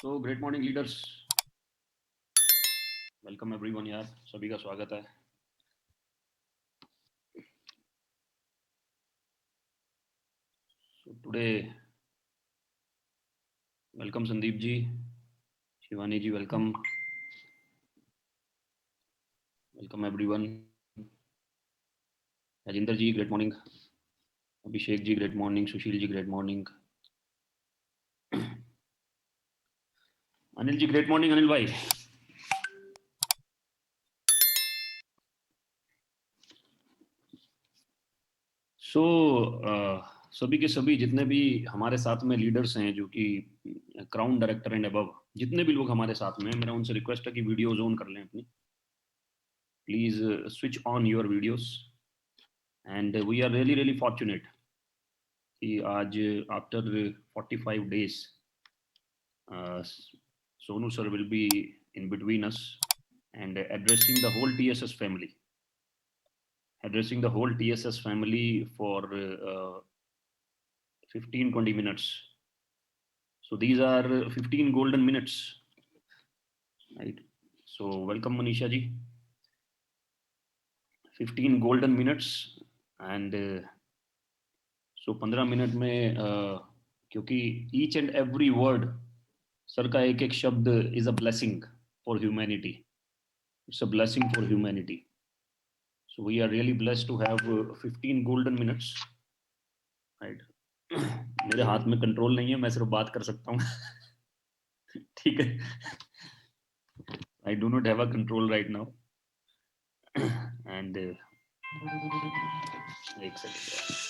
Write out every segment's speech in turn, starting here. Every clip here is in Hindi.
तो great morning leaders, welcome everyone यार, सभी का स्वागत है। टुडे वेलकम संदीप जी, शिवानी जी वेलकम, वेलकम एवरीवन। राजेंद्र जी great morning, Abhishek ji great morning, Sushil ji great morning, Anil ji great morning. Anil भाई सो सभी के सभी जितने भी हमारे साथ में लीडर्स हैं जो कि क्राउन डायरेक्टर एंड अबव, जितने भी लोग हमारे साथ में हैं, मेरा उनसे रिक्वेस्ट है कि वीडियोज ऑन कर लें अपनी। Please switch on your videos and we are really really fortunate कि आज after 45 days Sonu sir will be in between us and addressing the whole TSS family, for 15-20 minutes. So these are 15 golden minutes, right? So welcome Manisha ji, 15 golden minutes and so 15 minute में क्योंकि each and every word sir का एक एक शब्द is a blessing for humanity, it's a blessing for humanity. So we are really blessed to have 15 golden minutes, right? मेरे हाथ में कंट्रोल नहीं है, मैं सिर्फ बात कर सकता हूँ। ठीक है, I do not have a control right now and एक सेकंड।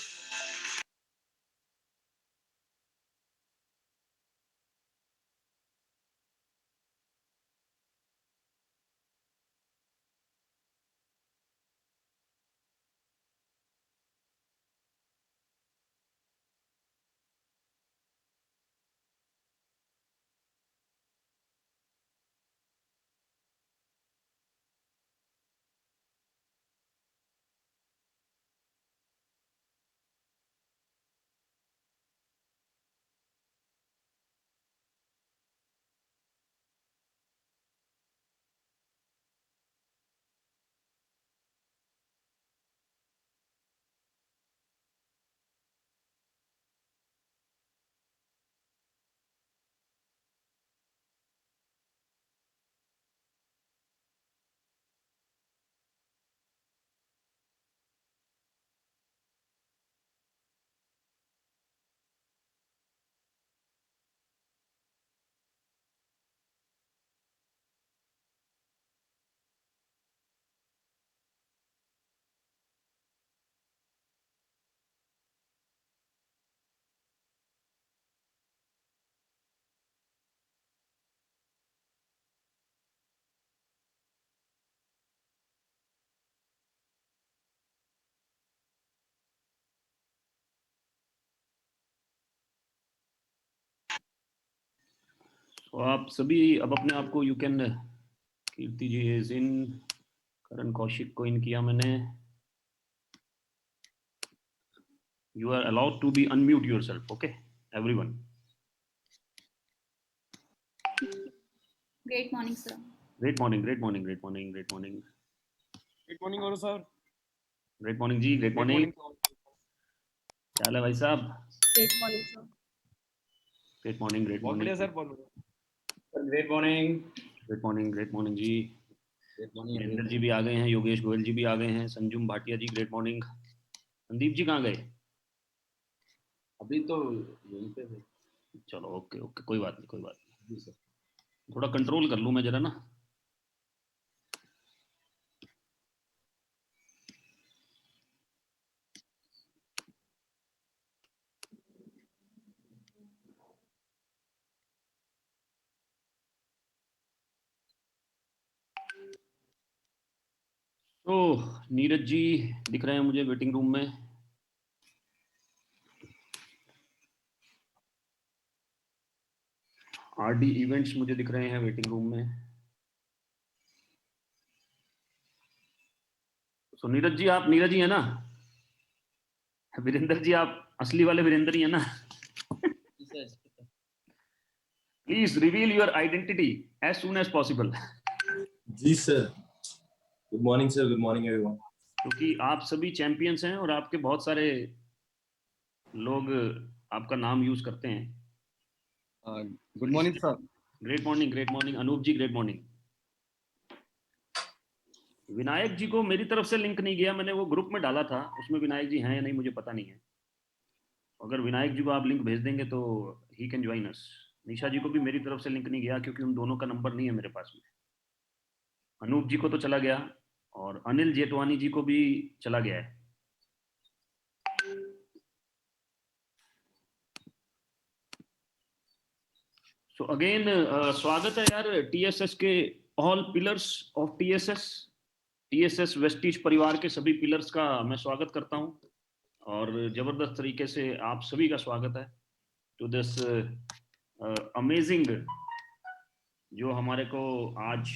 तो आप सभी अब अपने आप को you can, Kirti ji is in, Karan Kaushik को इन किया मैंने, you are allowed to be unmute yourself, okay everyone. Great morning, sir. Great morning, great morning, great morning, great morning, good morning और sir. Great morning ji, great good morning. Morning. क्या हाल है भाई साहब? Great morning, sir. Great morning, great बहुत बढ़िया मॉर्निंग, सर, बहुत बढ़िया। Great morning. Great morning, great morning ji. Good morning Virendra ji भी आ गए हैं, योगेश गोयल जी भी आ गए हैं, संजुम भाटिया जी ग्रेट मॉर्निंग। संदीप जी कहाँ गए? अभी तो यहीं पे थे। चलो ओके ओके, कोई बात नहीं, कोई बात नहीं, जी सर। थोड़ा कंट्रोल कर लूँ मैं जरा ना। तो नीरज जी दिख रहे हैं मुझे वेटिंग रूम में। आरडी इवेंट्स मुझे दिख रहे हैं वेटिंग रूम में। तो नीरज जी, आप नीरज जी है ना? वीरेंद्र जी आप असली वाले वीरेंद्र ही है ना? Please reveal your identity as soon as possible. जी sir. Good morning sir. Good morning everyone. क्योंकि आप सभी चैंपियंस हैं और आपके बहुत सारे लोग आपका नाम यूज करते हैं. Good morning, sir. Great morning Anup ji, great morning. Vinayak ji को मेरी तरफ से लिंक नहीं गया, मैंने वो ग्रुप में डाला था, उसमें विनायक जी हैं या नहीं मुझे पता नहीं है. अगर विनायक जी को आप लिंक भेज देंगे तो ही कैन ज्वाइन अस. निशा जी को भी मेरी तरफ से लिंक नहीं गया क्योंकि उन दोनों का नंबर नहीं है मेरे पास में. अनूप जी को तो चला गया और अनिल जेतवानी जी को भी चला गया है. सो अगेन स्वागत है यार टीएसएस के all pillars of TSS Vestige परिवार के सभी पिलर्स का मैं स्वागत करता हूं और जबरदस्त तरीके से आप सभी का स्वागत है टू दिस अमेजिंग, जो हमारे को आज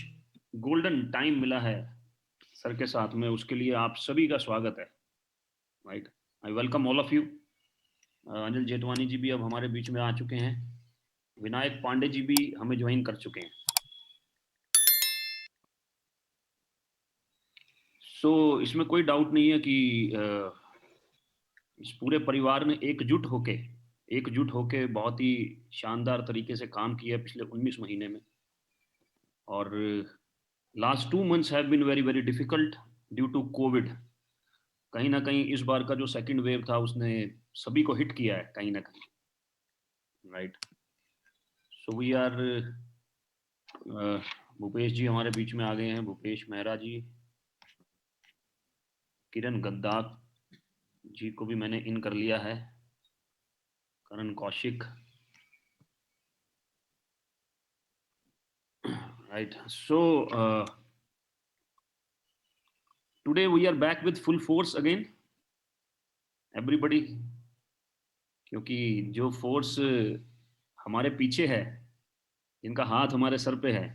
गोल्डन टाइम मिला है सर के साथ में, उसके लिए आप सभी का स्वागत है. Right, I welcome all of you. Anil Jetwani ji भी अब हमारे बीच में आ चुके हैं, विनायक पांडे जी भी हमें ज्वाइन कर चुके हैं. सो इसमें कोई डाउट नहीं है कि इस पूरे परिवार ने एकजुट होके बहुत ही शानदार तरीके से काम किया है पिछले 19 महीने में. और last 2 months have been very very difficult due to covid. कहीं ना कहीं इस बार का जो सेकंड वेव था उसने सभी को हिट किया है कहीं ना कहीं. Right, so we are, Bhupesh ji हमारे बीच में आ गए हैं, भूपेश मेहरा जी. किरण गद्दार जी को भी मैंने इन कर लिया है. Karan Kaushik. Right, so today we are back with full force again everybody, क्योंकि जो फोर्स हमारे पीछे है, जिनका हाथ हमारे सर पे है,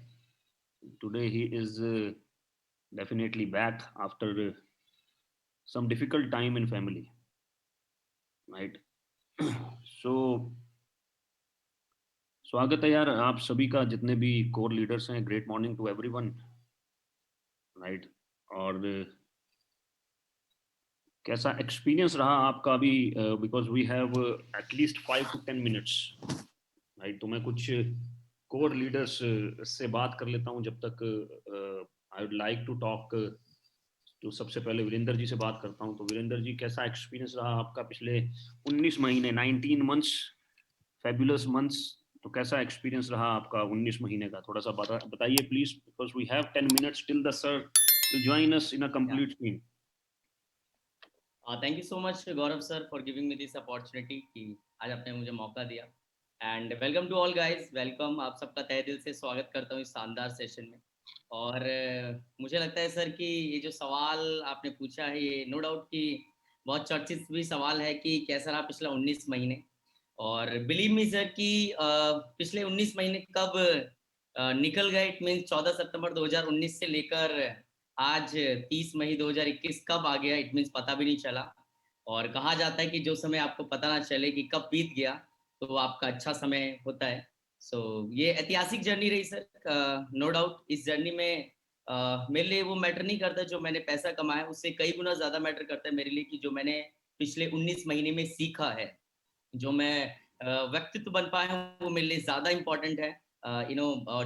today he is definitely back after some difficult time in family, right? So स्वागत है यार आप सभी का, जितने भी कोर लीडर्स हैं. Great morning to everyone, right. और कैसा एक्सपीरियंस रहा आपका अभी, because we have at least 5 to 10 minutes, right. तो मैं कुछ कोर लीडर्स से बात कर लेता हूं जब तक. I would like to talk, तो सबसे पहले वीरेंद्र जी से बात करता हूं. तो वीरेंद्र जी, कैसा एक्सपीरियंस रहा आपका पिछले 19 महीने, 19 मंथ्स, फैबुलस मंथ्स. तो कैसा एक्सपीरियंस रहा आपका 19 महीने का, थोड़ा सा बताइए please, because we have 10 minutes till the sir will join us in a complete screen. Thank you so much Gaurav sir for giving me this opportunity कि आज आपने मुझे मौका दिया. And welcome to all guys, welcome. आप सबका तहे दिल से स्वागत करता हूँ इस शानदार सेशन में. और मुझे लगता है सर कि ये जो सवाल आपने पूछा है, ये नो डाउट कि बहुत चर्चित भी सवाल है कि कैसा रहा पिछला 19 महीने. और बिलीव मी सर कि पिछले 19 महीने कब निकल गए, इट मीन्स 14 सितंबर 2019 से लेकर आज 30 मई 2021 कब आ गया, इट मीन्स पता भी नहीं चला. और कहा जाता है कि जो समय आपको पता ना चले कि कब बीत गया तो वो आपका अच्छा समय होता है. सो ये ऐतिहासिक जर्नी रही सर, नो डाउट. इस जर्नी में मेरे लिए वो मैटर नहीं करता जो मैंने पैसा कमाया, उससे कई गुना ज्यादा मैटर करता है मेरे लिए कि जो मैंने पिछले 19 महीने में सीखा है, जो मैं व्यक्तित्व बन पाया हूँ, वो मेरे लिए ज्यादा इंपॉर्टेंट है.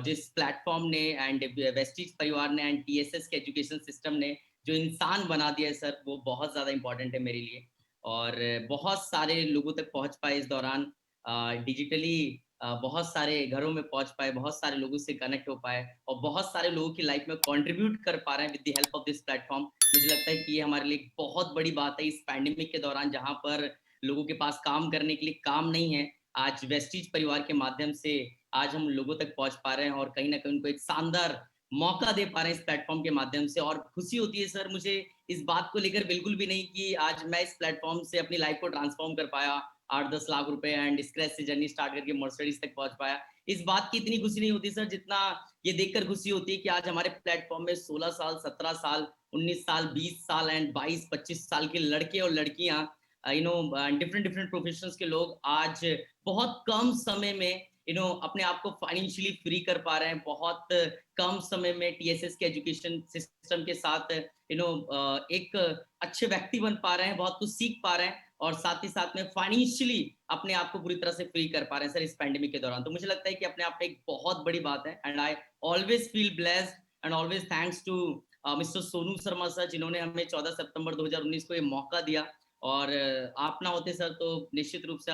जिस प्लेटफॉर्म ने एंड वेस्टीज परिवार ने एंड टीएसएस के एजुकेशन सिस्टम ने जो इंसान बना दिया है सर, वो बहुत ज्यादा इंपॉर्टेंट है मेरे लिए. और बहुत सारे लोगों तक पहुंच पाए इस दौरान, डिजिटली बहुत सारे घरों में पहुंच पाए, बहुत सारे लोगों से कनेक्ट हो पाए और बहुत सारे लोगों की लाइफ में कंट्रीब्यूट कर पा रहे हैं with the help of this platform. मुझे लगता है कि ये हमारे लिए बहुत बड़ी बात है इस पैंडेमिक के दौरान, जहां पर लोगों के पास काम करने के लिए काम नहीं है. आज वेस्टीज परिवार के माध्यम से आज हम लोगों तक पहुंच पा रहे हैं और कहीं ना कहीं उनको एक शानदार मौका दे पा रहे हैं इस प्लेटफॉर्म के माध्यम से. और खुशी होती है सर मुझे इस बात को लेकर बिल्कुल भी नहीं कि आज मैं इस प्लेटफॉर्म से अपनी लाइफ को ट्रांसफॉर्म कर पाया, 8-10 लाख रुपए एंड स्क्रैच से जर्नी स्टार्ट करके मर्सिडीज तक पहुंच पाया. इस बात की इतनी खुशी नहीं होती सर जितना ये देखकर खुशी होती है कि आज हमारे प्लेटफॉर्म में 16 साल, 17 साल, 19 साल, 20 साल एंड 22-25 साल के लड़के और लड़कियां, डिफरेंट प्रोफेशंस के लोग आज बहुत कम समय में अपने आप को फाइनेंशियली फ्री कर पा रहे हैं, बहुत कम समय में टीएसएस के एजुकेशन सिस्टम के साथ एक अच्छे व्यक्ति बन पा रहे हैं, बहुत कुछ सीख पा रहे हैं और साथ ही साथ में फाइनेंशियली अपने आप को पूरी तरह से फ्री कर पा रहे हैं सर इस पैंडेमिक के दौरान। तो मुझे लगता है कि अपने आप में एक बहुत बड़ी बात है and I always feel blessed and always thanks to mister Sonu Sharma sir, जिन्होंने हमें 14 सितंबर 2019 को ये मौका दिया और आप ना होते सर तो निश्चित रूप से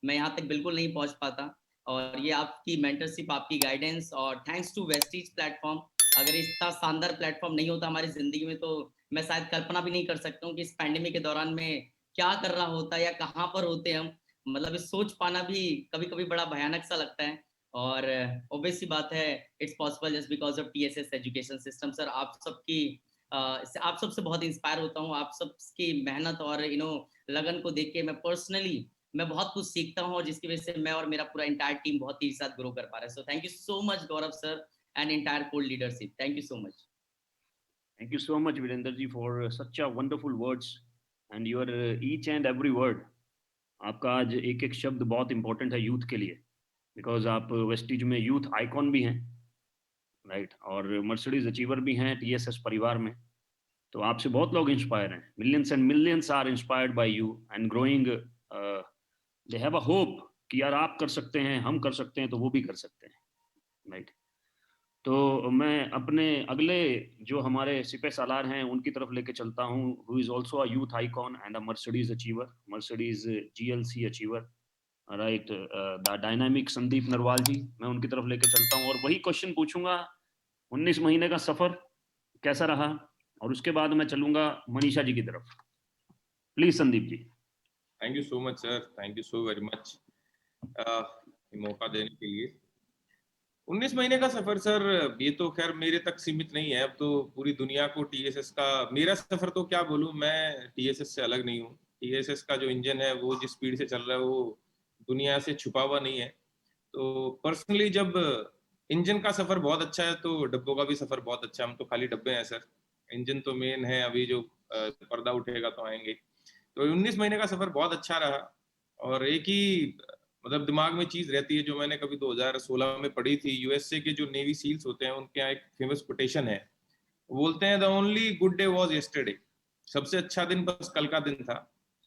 मैं यहाँ तक बिल्कुल नहीं पहुँच पाता। और ये आपकी मेंटरशिप, आपकी गाइडेंस और थैंक्स टू वेस्टीज प्लेटफॉर्म। अगर इतना शानदार प्लेटफॉर्म नहीं होता हमारी जिंदगी में तो मैं शायद कल्पना भी नहीं कर सकता हूँ कि इस पैंडेमिक के दौरान में क्या कर रहा होता या कहाँ पर होते हम। मतलब इस सोच पाना भी कभी कभी बड़ा भयानक सा लगता है और ऑब्वियस सी बात है it's possible just because of TSS education system. Sir आप सबकी आप सबसे बहुत इंस्पायर होता हूँ, आप सबकी मेहनत और लगन को देख के मैं बहुत कुछ सीखता हूँ और जिसकी वजह से मैं और मेरा पूरा इंटायर टीम बहुत ही साथ ग्रो कर पा रहे हैं। सो thank you so much Gaurav sir and entire cold leadership, thank you so much. Thank you so much, Virender ji, for such a wonderful words and your each and every word. आपका आज एक एक शब्द बहुत इंपॉर्टेंट है यूथ के लिए, बिकॉज आप वेस्टिज में यूथ आइकॉन भी हैं, राइट, और मर्सिडीज अचीवर भी हैं टीएसएस परिवार में। तो आपसे बहुत लोग इंस्पायर हैं, millions and millions are inspired by you and growing, they have a hope कि यार आप कर सकते हैं, हम कर सकते हैं, तो वो भी कर सकते हैं, राइट। तो मैं अपने अगले जो हमारे सिपह सालार हैं उनकी तरफ लेके चलता हूँ, who is also a youth icon and a Mercedes achiever, Mercedes GLC achiever, right, the dynamic Sandeep Narwal ji. मैं उनकी तरफ लेके चलता हूँ और वही क्वेश्चन पूछूंगा, 19 महीने का सफर कैसा रहा, और उसके बाद मैं चलूंगा मनीषा जी की तरफ। Please Sandeep ji. Thank you so much sir, thank you so very much मौका देने के लिए। 19 महीने का सफर सर, ये तो खैर मेरे तक सीमित नहीं है, अब तो पूरी दुनिया को टीएसएस का, मेरा सफर तो क्या बोलूं, मैं टीएसएस से अलग नहीं हूँ। टीएसएस का जो इंजन है वो जिस स्पीड से चल रहा है वो दुनिया से छुपा हुआ नहीं है। तो पर्सनली जब इंजन का सफर बहुत अच्छा है तो डब्बों का भी सफर बहुत अच्छा है। हम तो खाली डब्बे हैं सर, इंजन तो मेन है, अभी जो पर्दा उठेगा तो आएंगे। तो 19 महीने का सफर बहुत अच्छा रहा और एक ही मतलब दिमाग में चीज रहती है जो मैंने कभी 2016 में पढ़ी थी। यूएसए के जो नेवी सील्स होते हैं उनके यहाँ एक फेमस कोटेशन है, बोलते हैं the only good day was yesterday, सबसे अच्छा दिन बस कल का दिन था,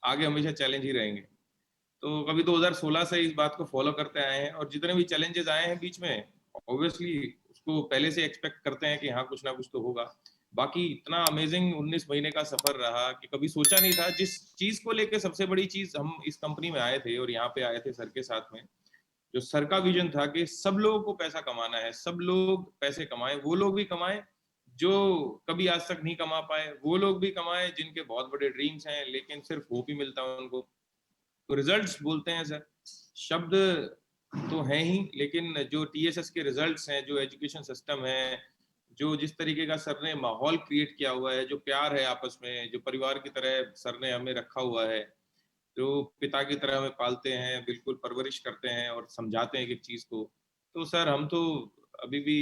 आगे हमेशा चैलेंज ही रहेंगे। तो कभी 2016 से इस बात को फॉलो करते आए हैं और जितने भी चैलेंजेस आए हैं बीच में, ऑब्वियसली उसको पहले से एक्सपेक्ट करते हैं कि हाँ कुछ ना कुछ तो होगा। बाकी इतना अमेजिंग 19 महीने का सफर रहा कि कभी सोचा नहीं था। जिस चीज को लेके सबसे बड़ी चीज, हम इस कंपनी में आए थे और यहाँ पे आए थे सर के साथ में, जो सर का विजन था कि सब लोगों को पैसा कमाना है, सब लोग पैसे कमाएं, वो लोग भी कमाएं जो कभी आज तक नहीं कमा पाए, वो लोग भी कमाएं जिनके बहुत बड़े ड्रीम्स हैं लेकिन सिर्फ होप ही मिलता है उनको। तो रिजल्ट्स बोलते हैं सर, शब्द तो हैं ही, लेकिन जो टीएसएस के रिजल्ट्स हैं, जो एजुकेशन सिस्टम है, जो जिस तरीके का सर ने माहौल क्रिएट किया हुआ है, जो प्यार है आपस में, जो परिवार की तरह सर ने हमें रखा हुआ है, जो पिता की तरह हमें पालते हैं, बिल्कुल परवरिश करते हैं और समझाते हैं एक चीज को। तो सर हम तो अभी भी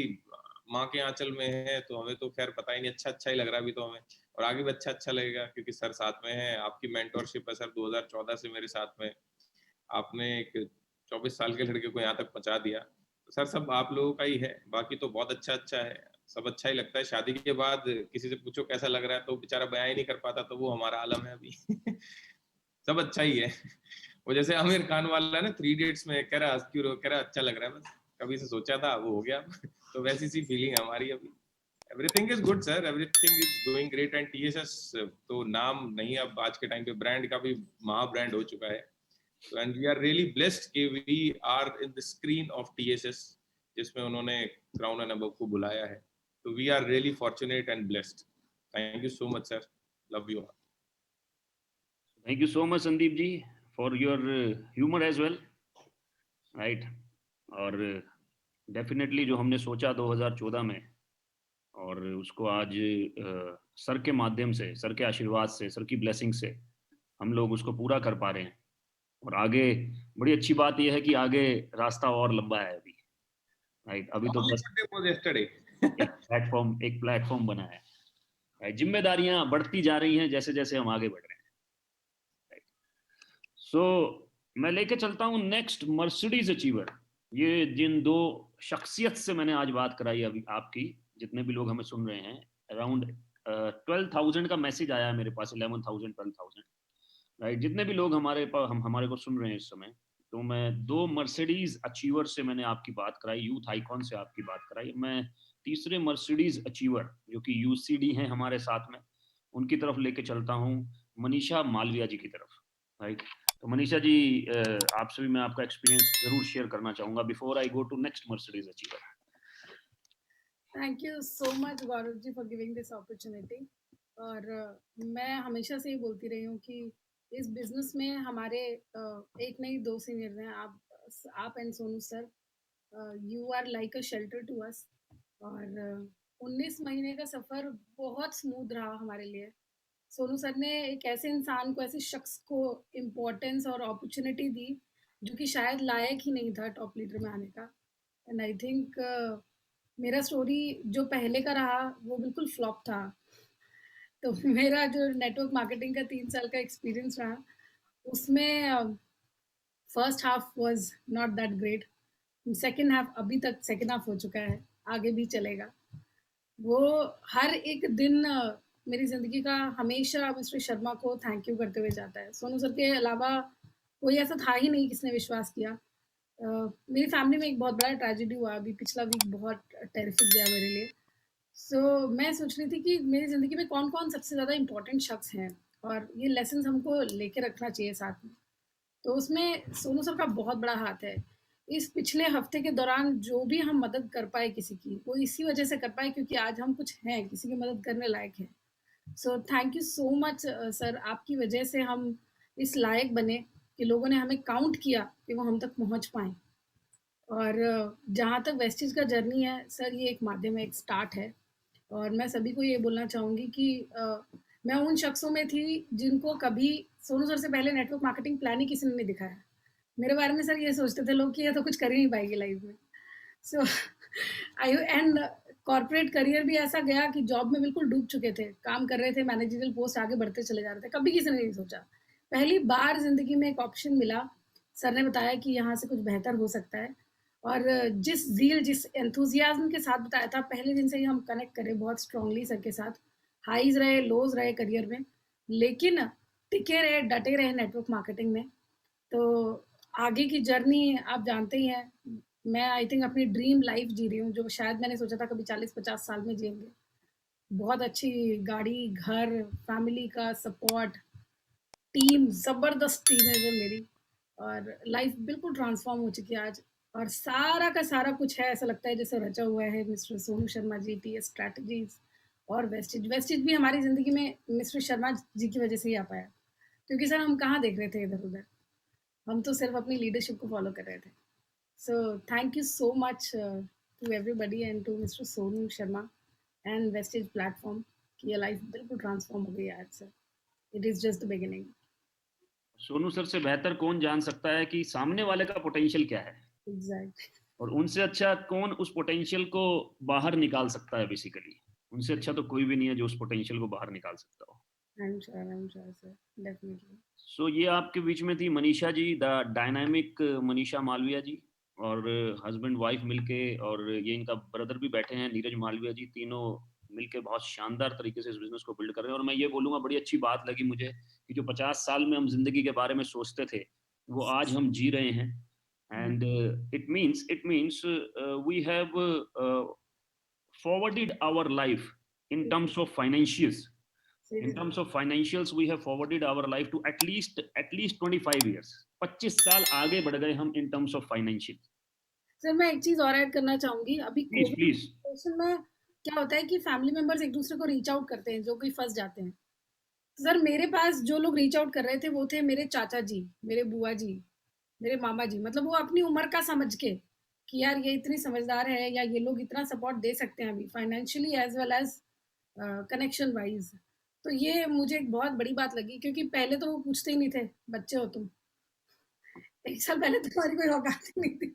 माँ के आंचल में है, तो हमें तो खैर पता ही नहीं, अच्छा ही लग रहा है अभी तो हमें, और आगे भी अच्छा लगेगा क्योंकि सर साथ में है। आपकी मेंटोरशिप है सर 2014 से मेरे साथ में, आपने एक 24 साल के लड़के को यहाँ तक पहुंचा दिया। तो सर सब आप लोगों का ही है, बाकी तो बहुत अच्छा है, सब अच्छा ही लगता है। शादी के बाद किसी से पूछो कैसा लग रहा है तो बेचारा बयां ही नहीं कर पाता, तो वो हमारा आलम है अभी सब अच्छा ही है। वो जैसे आमिर खान वाला है ना 3 इडियट्स में, कह रहा क्यों, कह रहा अच्छा लग रहा है, बस कभी से सोचा था वो हो गया तो वैसी सी फीलिंग है हमारी अभी। Everything is good sir, everything is going great and TSS तो नाम नहीं, अब आज के टाइम पे ब्रांड का भी महा ब्रांड हो चुका है। And we are really blessed कि we are in the screen of TSS, जिसमें उन्होंने क्राउन एंड अबव को बुलाया है। तो we are really fortunate and blessed. Thank you so much sir, love you all. Thank you so much, Sandeep ji, for your humor as well, right? और डेफिनेटली जो हमने सोचा 2014 में, और उसको आज सर के माध्यम से, सर के आशीर्वाद से, सर की ब्लेसिंग से हम लोग उसको पूरा कर पा रहे हैं। और आगे बड़ी अच्छी बात यह है कि आगे रास्ता और लंबा है अभी, राइट। अभी तो बस एक प्लेटफॉर्म बना है, राइट। जिम्मेदारियां बढ़ती जा रही हैं जैसे जैसे हम आगे बढ़ रहे हैं, राइट। सो मैं लेके चलता हूं नेक्स्ट मर्सिडीज अचीवर, ये जिन दो शख्सियत से मैंने आज बात कराई अभी आपकी, जितने भी लोग हमें सुन रहे हैं, अराउंड 12,000 का मैसेज आया है मेरे पास, 11,000 12,000, राइट। जितने भी लोग हमारे को सुन रहे हैं इस समय, तो मैं दो मर्सिडीज अचीवर से मैंने आपकी बात कराई, यूथ आइकॉन से आपकी बात कराई। मैं तीसरे मर्सिडीज अचीवर जो कि यूसीडी हैं हमारे साथ में, उनकी तरफ लेके चलता हूँ, मनीषा मालविया जी की तरफ, राइट। तो मनीषा जी, आपसे भी मैं आपका एक्सपीरियंस जरूर शेयर करना चाहूंगा before I go to next Mercedes achiever. Thank you so much Gaurav ji for giving this opportunity. और मैं हमेशा से ही बोलती रही हूँ कि इस बिजनेस में हमारे एक नहीं दो सीनियर हैं, आप and Sonu sir, you are like a shelter to us. और 19 महीने का सफ़र बहुत स्मूथ रहा हमारे लिए। सोनू सर ने एक ऐसे इंसान को, ऐसे शख्स को इम्पोर्टेंस और अपॉर्चुनिटी दी जो कि शायद लायक ही नहीं था टॉप लीडर में आने का। एंड आई थिंक मेरा स्टोरी जो पहले का रहा वो बिल्कुल फ्लॉप था। तो मेरा जो नेटवर्क मार्केटिंग का 3 साल का एक्सपीरियंस रहा, उसमें first half was not that great. Second half, अभी तक सेकंड हाफ हो चुका है, आगे भी चलेगा। वो हर एक दिन मेरी ज़िंदगी का हमेशा मिस्टर शर्मा को थैंक यू करते हुए जाता है। सोनू सर के अलावा कोई ऐसा था ही नहीं किसने विश्वास किया। मेरी फैमिली में एक बहुत बड़ा ट्रेजेडी हुआ अभी पिछला वीक, बहुत टेरिफिक गया मेरे लिए। मैं सोच रही थी कि मेरी ज़िंदगी में कौन-कौन सबसे ज़्यादा इम्पोर्टेंट शख्स हैं और ये लेसन्स हमको लेके रखना चाहिए साथ में। तो उसमें सोनू सर का बहुत बड़ा हाथ है। इस पिछले हफ्ते के दौरान जो भी हम मदद कर पाए किसी की, वो इसी वजह से कर पाए क्योंकि आज हम कुछ हैं, किसी की मदद करने लायक हैं। सो thank you so much sir, आपकी वजह से हम इस लायक बने कि लोगों ने हमें काउंट किया कि वो हम तक पहुंच पाएँ। और जहाँ तक वेस्टीज का जर्नी है सर, ये एक माध्यम है, एक स्टार्ट है। और मैं सभी को ये बोलना चाहूँगी कि मैं उन शख्सों में थी जिनको कभी सोनू सर से पहले नेटवर्क मार्केटिंग प्लान ही किसी ने नहीं दिखाया। मेरे बारे में सर ये सोचते थे लोग कि ये तो कुछ कर ही नहीं पाएगी लाइफ में। सो आई एंड कॉर्पोरेट करियर भी ऐसा गया कि जॉब में बिल्कुल डूब चुके थे, काम कर रहे थे, मैनेजरियल पोस्ट आगे बढ़ते चले जा रहे थे, कभी किसी ने नहीं सोचा। पहली बार ज़िंदगी में एक ऑप्शन मिला, सर ने बताया कि यहाँ से कुछ बेहतर हो सकता है। और जिस ज़ील, जिस एंथुसियाज्म के साथ बताया था, पहले दिन से ही हम कनेक्ट करें बहुत स्ट्रांगली सर के साथ। हाईज़ रहे, लोज़ रहे करियर में, लेकिन टिके रहे, डटे रहे नेटवर्क मार्केटिंग में। तो आगे की जर्नी आप जानते ही हैं। मैं आई थिंक अपनी ड्रीम लाइफ जी रही हूँ जो शायद मैंने सोचा था कभी 40-50 साल में जिएंगे। बहुत अच्छी गाड़ी, घर, फैमिली का सपोर्ट, टीम, ज़बरदस्त टीम है सर मेरी। और लाइफ बिल्कुल ट्रांसफॉर्म हो चुकी है आज। और सारा का सारा कुछ है, ऐसा लगता है जैसे रचा हुआ है mister Sonu Sharma ji, TS strategies और वेस्टेज। वेस्टेज भी हमारी ज़िंदगी में मिस्टर शर्मा जी की वजह से ही आ पाया, क्योंकि सर हम कहाँ देख रहे थे इधर उधर, हम तो सिर्फ अपनी लीडरशिप को फॉलो कर रहे थे। So thank you so much to everybody and to mister Sonu Sharma and wastage platform कि ये लाइफ बिल्कुल ट्रांसफॉर्म हो गई है आज sir. It is just the beginning. Sonu sir से बेहतर कौन जान सकता है कि सामने वाले का पोटेंशियल क्या है, एग्जैक्ट। और उनसे अच्छा कौन उस पोटेंशियल को बाहर निकाल सकता है। बेसिकली उनसे अच्छा तो कोई भी नहीं है जो उस पोटेंशियल को बाहर निकाल सकता हो। I'm sure sir, definitely. सो ये आपके बीच में थी मनीषा जी, द डायनामिक मनीषा मालविया जी, और हस्बैंड वाइफ मिलके, और ये इनका ब्रदर भी बैठे हैं नीरज मालविया जी, तीनों मिलके बहुत शानदार तरीके से इस बिजनेस को बिल्ड कर रहे हैं। और मैं ये बोलूँगा, बड़ी अच्छी बात लगी मुझे कि जो 50 साल में हम जिंदगी के बारे में सोचते थे वो आज हम जी रहे हैं। And it means we have forwarded our life in terms of financials. In terms of financials, we have forwarded our life to at least 25 years. 25 साल आगे बढ़ गए हम in terms of financial. Sir मैं एक चीज और ऐड करना चाहूंगी। अभी Please, कोविड please. सिचुएशन में क्या होता है कि फैमिली मेंबर्स एक दूसरे को रीच आउट करते हैं जो कोई फंस जाते हैं। तो सर मेरे पास जो लोग रीच आउट कर रहे थे वो थे मेरे चाचा जी, मेरे बुआ जी, मेरे मामा जी। मतलब वो अपनी उम्र का समझ के कि यार ये इतनी समझदार है या ये लोग इतना सपोर्ट दे सकते हैं अभी financially as well as connection wise. तो ये मुझे एक बहुत बड़ी बात लगी, क्योंकि पहले तो वो पूछते ही नहीं थे बच्चे हो तुम। 1 साल पहले तो हमारी कोई औकात ही नहीं थी।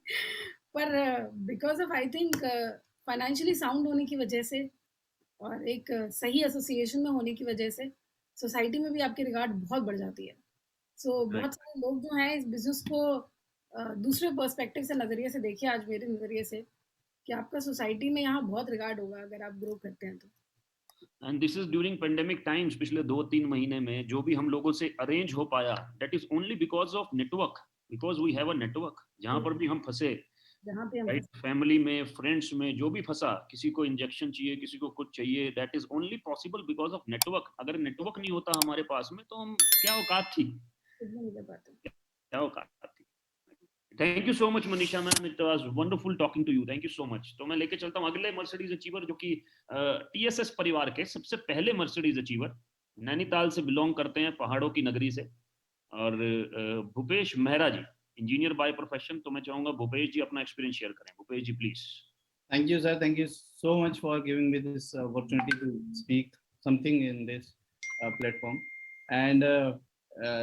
पर because of I think financially sound होने की वजह से और एक सही एसोसिएशन में होने की वजह से सोसाइटी में भी आपकी रिगार्ड बहुत बढ़ जाती है। सो Correct. बहुत सारे लोग जो हैं इस बिज़नेस को दूसरे पर्सपेक्टिव से नज़रिए से देखिए, आज मेरे नज़रिए से, कि आपका सोसाइटी में यहाँ बहुत रिगार्ड होगा अगर आप ग्रो करते हैं तो। And this is during pandemic times, पिछले 2-3 महीने में जो भी हम लोगों से अरेंज हो पाया, that is only because of network, because we have a network. जहां पर भी हम फंसे, जहाँ पे हम राइट, फैमिली में, फ्रेंड्स में, जो भी फंसा, किसी को इंजेक्शन चाहिए, किसी को कुछ चाहिए, that is only possible because of network. अगर नेटवर्क नहीं होता हमारे पास में, तो हम क्या औकात थी, कुछ भी नहीं कर पाते। क्या औकात थी। Thank you so much Manisha ma'am, it was wonderful talking to you, thank you so much. तो मैं लेके चलता हूँ अगले मर्सिडीज अचीवर, जो कि टीएसएस परिवार के सबसे पहले मर्सिडीज अचीवर, नैनीताल से बिलोंग करते हैं, पहाड़ों की नगरी से, और भूपेश मेहरा जी, इंजीनियर बाय प्रोफेशन। तो मैं चाहूंगा भूपेश जी अपना एक्सपीरियंस शेयर करें। भूपेश जी please. Thank you, sir. Thank you so much for giving me this opportunity to speak something in this platform. And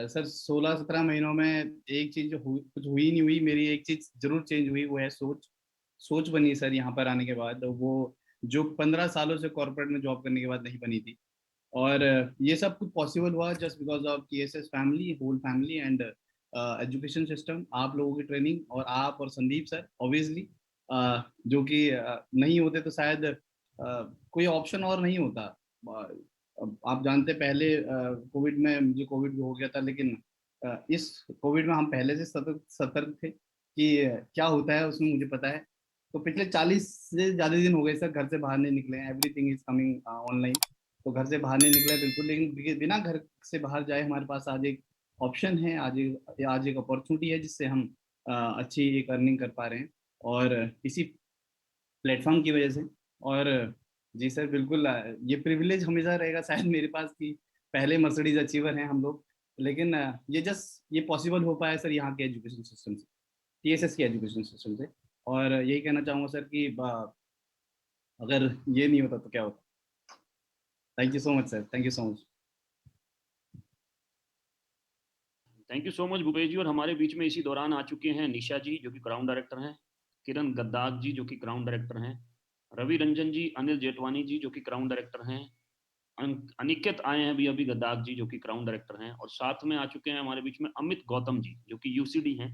sir 16-17 महीनों में एक चीज जो कुछ हुई नहीं हुई, मेरी एक चीज जरूर चेंज हुई, वो है सोच बनी सर यहाँ पर आने के बाद, वो जो 15 सालों से कॉर्पोरेट में जॉब करने के बाद नहीं बनी थी। और ये सब कुछ पॉसिबल हुआ just because of TSS family, whole family and education system, आप लोगों की ट्रेनिंग, और आप और संदीप सर ऑब्वियसली, जो कि नहीं होते तो शायद कोई ऑप्शन और नहीं होता। आप जानते पहले कोविड में, मुझे कोविड भी हो गया था, लेकिन इस कोविड में हम पहले से सतर्क थे कि क्या होता है उसमें, मुझे पता है। तो पिछले 40 से ज़्यादा दिन हो गए सर घर से बाहर नहीं निकले, एवरीथिंग इज कमिंग ऑनलाइन, तो घर से बाहर नहीं निकला बिल्कुल। लेकिन बिना घर से बाहर जाए हमारे पास आज एक ऑप्शन है, आज एक अपॉर्चुनिटी है जिससे हम अच्छी एक अर्निंग कर पा रहे हैं, और इसी प्लेटफॉर्म की वजह से। और जी सर बिल्कुल, ये प्रिविलेज हमेशा रहेगा शायद मेरे पास कि पहले मर्सिडीज अचीवर हैं हम लोग, लेकिन ये पॉसिबल हो पाया सर यहाँ के एजुकेशन सिस्टम से, टीएसएस के एजुकेशन सिस्टम से। और यही कहना चाहूँगा सर कि अगर ये नहीं होता तो क्या होता। Thank you so much sir, thank you so much. Thank you so much Bhupesh ji. और हमारे बीच में इसी दौरान आ चुके हैं निशा जी, जो कि क्राउन डायरेक्टर हैं, किरण गद्दाग जी, जो कि क्राउन डायरेक्टर हैं, रवि रंजन जी, अनिल जेठवानी जी, जो कि क्राउन डायरेक्टर हैं, अनिकेत आए हैं अभी अभी, गद्दाग जी, जो कि क्राउन डायरेक्टर हैं, और साथ में आ चुके हैं हमारे बीच में अमित गौतम जी, जो कि यूसीडी हैं,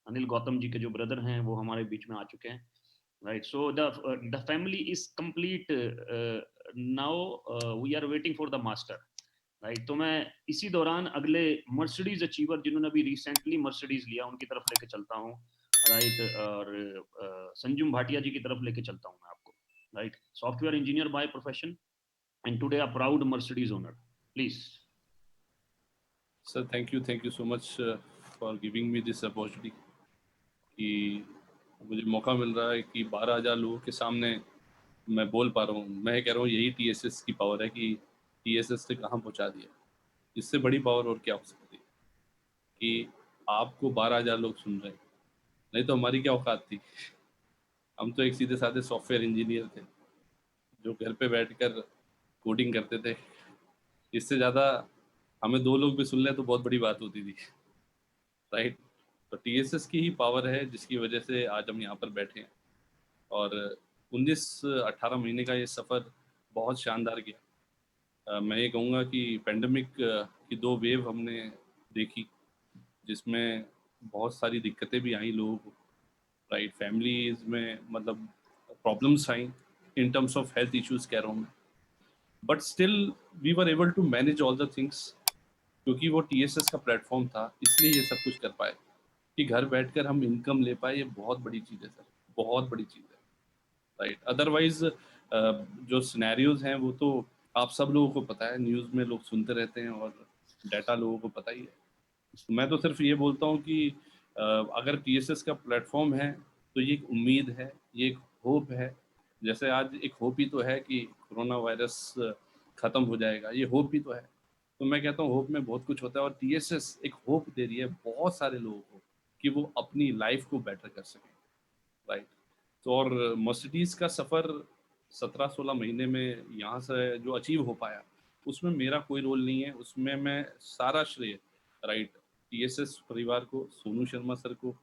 अनिल गौतम जी के जो ब्रदर हैं, वो हमारे बीच में आ चुके हैं। Right, so the family is complete now, we are waiting for the master. Right, तो मैं इसी दौरान अगले मर्सिडीज अचीवर, जिन्होंने अभी रिसेंटली मर्सिडीज लिया, उनकी तरफ लेके चलता हूँ। राइट, और संजुम भाटिया जी की तरफ लेके चलता हूँ मैं आपको। Right, software engineer by profession and today a proud Mercedes owner. Please. Sir, thank you so much for giving me this opportunity कि मुझे मौका मिल रहा है कि 12,000 लोगों के सामने मैं बोल पा रहा हूँ। मैं कह रहा हूँ यही टीएसएस की पावर है कि टीएसएस ने कहाँ पहुँचा दिया। इससे बड़ी पावर और क्या हो सकती है कि आपको 12,000 लोग सुन रहे हैं। नहीं तो हमारी क्या औकात थी। हम तो एक सीधे साधे सॉफ्टवेयर इंजीनियर थे जो घर पे बैठकर कोडिंग करते थे। इससे ज़्यादा हमें 2 लोग भी सुन लें तो बहुत बड़ी बात होती थी, राइट। तो टीएसएस की ही पावर है जिसकी वजह से आज हम यहाँ पर बैठे हैं। और 19-18 महीने का ये सफ़र बहुत शानदार गया। मैं ये कहूँगा कि पेंडेमिक की 2 वेव हमने देखी, जिसमें बहुत सारी दिक्कतें भी आई लोगों को, राइट। फैमिलीज़ में मतलब problems I in terms of health issues कह रहा हूँ मैं, but still we were able to manage all the things, क्योंकि वो टीएसएस का प्लेटफॉर्म था, इसलिए ये सब कुछ कर पाए कि घर बैठकर हम इनकम ले पाए। ये बहुत बड़ी चीज़ है सर, बहुत बड़ी चीज़ है, राइट। अदरवाइज जो सिनेरियोज हैं वो तो आप सब लोगों को पता है, न्यूज़ में लोग सुनते रहते हैं और डाटा लोगों को पता ही है। मैं तो सिर्फ ये बोलता हूँ कि अगर टीएसएस का प्लेटफॉर्म है तो ये एक उम्मीद है, ये एक होप है। जैसे आज एक होप ही तो है कि कोरोना वायरस ख़त्म हो जाएगा, ये होप ही तो है। तो मैं कहता हूँ होप में बहुत कुछ होता है, और टीएसएस एक होप दे रही है बहुत सारे लोगों को कि वो अपनी लाइफ को बेटर कर सकें, राइट। तो और मर्सिडीज़ का सफ़र 17-16 महीने में यहाँ से जो अचीव हो पाया, उसमें मेरा कोई रोल नहीं है। उसमें मैं सारा श्रेय, राइट, टीएसएस परिवार को, सोनू शर्मा सर को,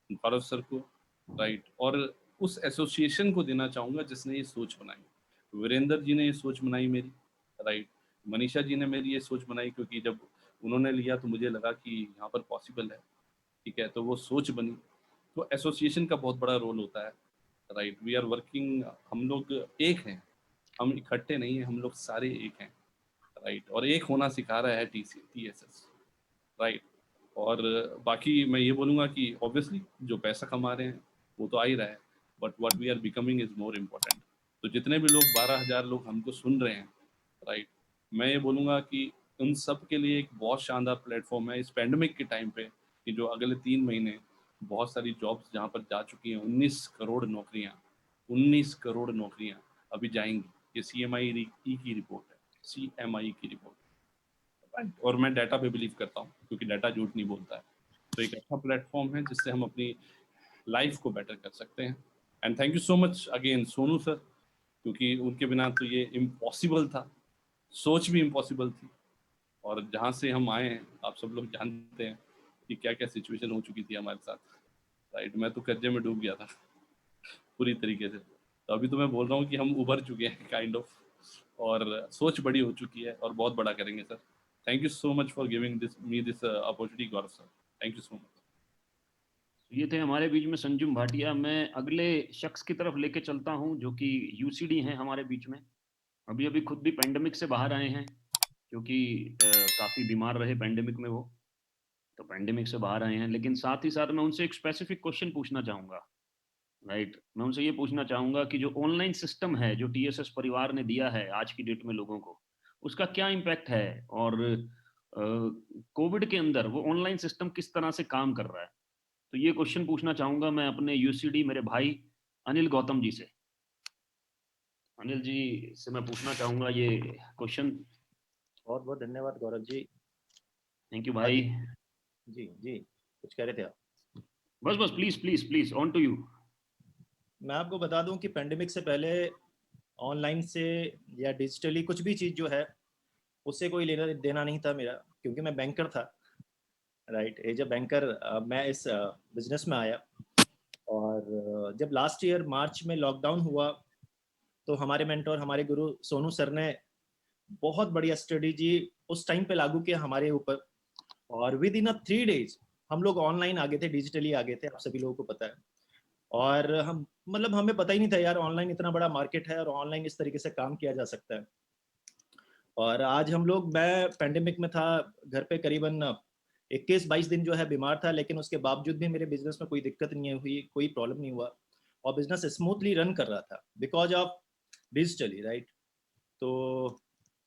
गौरव सर को, राइट, और उस एसोसिएशन को देना चाहूँगा जिसने ये सोच बनाई। वीरेंद्र जी ने ये सोच बनाई मेरी, राइट। मनीषा जी ने मेरी ये सोच बनाई, क्योंकि जब उन्होंने लिया तो मुझे लगा कि यहाँ पर पॉसिबल है। ठीक है, तो वो सोच बनी। तो एसोसिएशन का बहुत बड़ा रोल होता है, राइट। वी आर वर्किंग, हम लोग एक हैं, हम इकट्ठे नहीं हैं, हम लोग सारे एक हैं, राइट। और एक होना सिखा रहा है TSS, राइट। और बाकी मैं ये बोलूँगा कि ऑब्वियसली जो पैसा कमा रहे हैं वो तो आ ही रहा है, but what we are becoming is more important. तो जितने भी लोग 12,000 लोग हमको सुन रहे हैं, राइट, मैं ये बोलूँगा कि उन सब के लिए एक बहुत शानदार प्लेटफॉर्म है इस पैंडमिक के टाइम पे, कि जो अगले 3 महीने बहुत सारी जॉब्स जहाँ पर जा चुकी हैं, 19 करोड़ नौकरियाँ, 19 करोड़ नौकरियाँ अभी जाएंगी। ये CMI की रिपोर्ट है, CMI की रिपोर्ट, राइट। और मैं डाटा पे बिलीव करता हूँ क्योंकि डाटा झूठ नहीं बोलता है। तो एक अच्छा प्लेटफॉर्म है जिससे हम अपनी लाइफ को बेटर कर सकते हैं। And thank you so much again Sonu sir, क्योंकि उनके बिना तो ये इम्पॉसिबल था, सोच भी इम्पॉसिबल थी। और जहाँ से हम आए हैं आप सब लोग जानते हैं कि क्या क्या सिचुएशन हो चुकी थी हमारे साथ, राइट। मैं तो कर्जे में डूब गया था पूरी तरीके से। तो अभी तो मैं बोल रहा हूँ कि हम उभर चुके हैं काइंड ऑफ, और सोच बड़ी हो चुकी है और बहुत बड़ा करेंगे sir. Thank you so much for giving this opportunity Gaurav sir, thank you so much. ये थे हमारे बीच में संजुम भाटिया। मैं अगले शख्स की तरफ लेके चलता हूं जो कि UCD हैं हमारे बीच में। अभी अभी खुद भी पेंडेमिक से बाहर आए हैं, क्योंकि काफ़ी बीमार रहे पेंडेमिक में वो, तो पेंडेमिक से बाहर आए हैं। लेकिन साथ ही साथ मैं उनसे एक स्पेसिफिक क्वेश्चन पूछना चाहूँगा, राइट। मैं उनसे ये पूछना चाहूँगा कि जो ऑनलाइन सिस्टम है जो TSS परिवार ने दिया है आज की डेट में लोगों को, उसका क्या इम्पैक्ट है, और कोविड के अंदर वो ऑनलाइन सिस्टम किस तरह से काम कर रहा है। तो ये क्वेश्चन पूछना चाहूँगा मैं अपने UCD मेरे भाई अनिल गौतम जी से। अनिल जी से मैं पूछना चाहूँगा ये क्वेश्चन। बहुत बहुत धन्यवाद गौरव जी। थैंक यू हाँ भाई। जी जी, कुछ कह रहे थे आप? बस बस please please please, on to you. मैं आपको बता दूं कि पेंडेमिक से पहले ऑनलाइन से या डिजिटली कुछ भी चीज़ जो है उससे कोई लेना देना नहीं था मेरा, क्योंकि मैं बैंकर था, राइट। एज अ बैंकर मैं इस बिजनेस में आया। और जब लास्ट ईयर मार्च में लॉकडाउन हुआ तो हमारे मेंटोर, हमारे गुरु सोनू सर ने बहुत बढ़िया स्ट्रेटेजी उस टाइम पे लागू किया हमारे ऊपर। और विद इन 3 days हम लोग ऑनलाइन आ गए थे, डिजिटली आ गए थे, आप सभी लोगों को पता है। और हम मतलब हमें पता ही नहीं था यार ऑनलाइन इतना बड़ा मार्केट है और ऑनलाइन इस तरीके से काम किया जा सकता है। और आज हम लोग, मैं पेंडेमिक में था घर पे करीबन 21-22 दिन जो है बीमार था, लेकिन उसके बावजूद भी मेरे बिजनेस में कोई दिक्कत नहीं हुई, कोई प्रॉब्लम नहीं हुआ और बिजनेस स्मूथली रन कर रहा था बिकॉज ऑफ डिजिटली, राइट। तो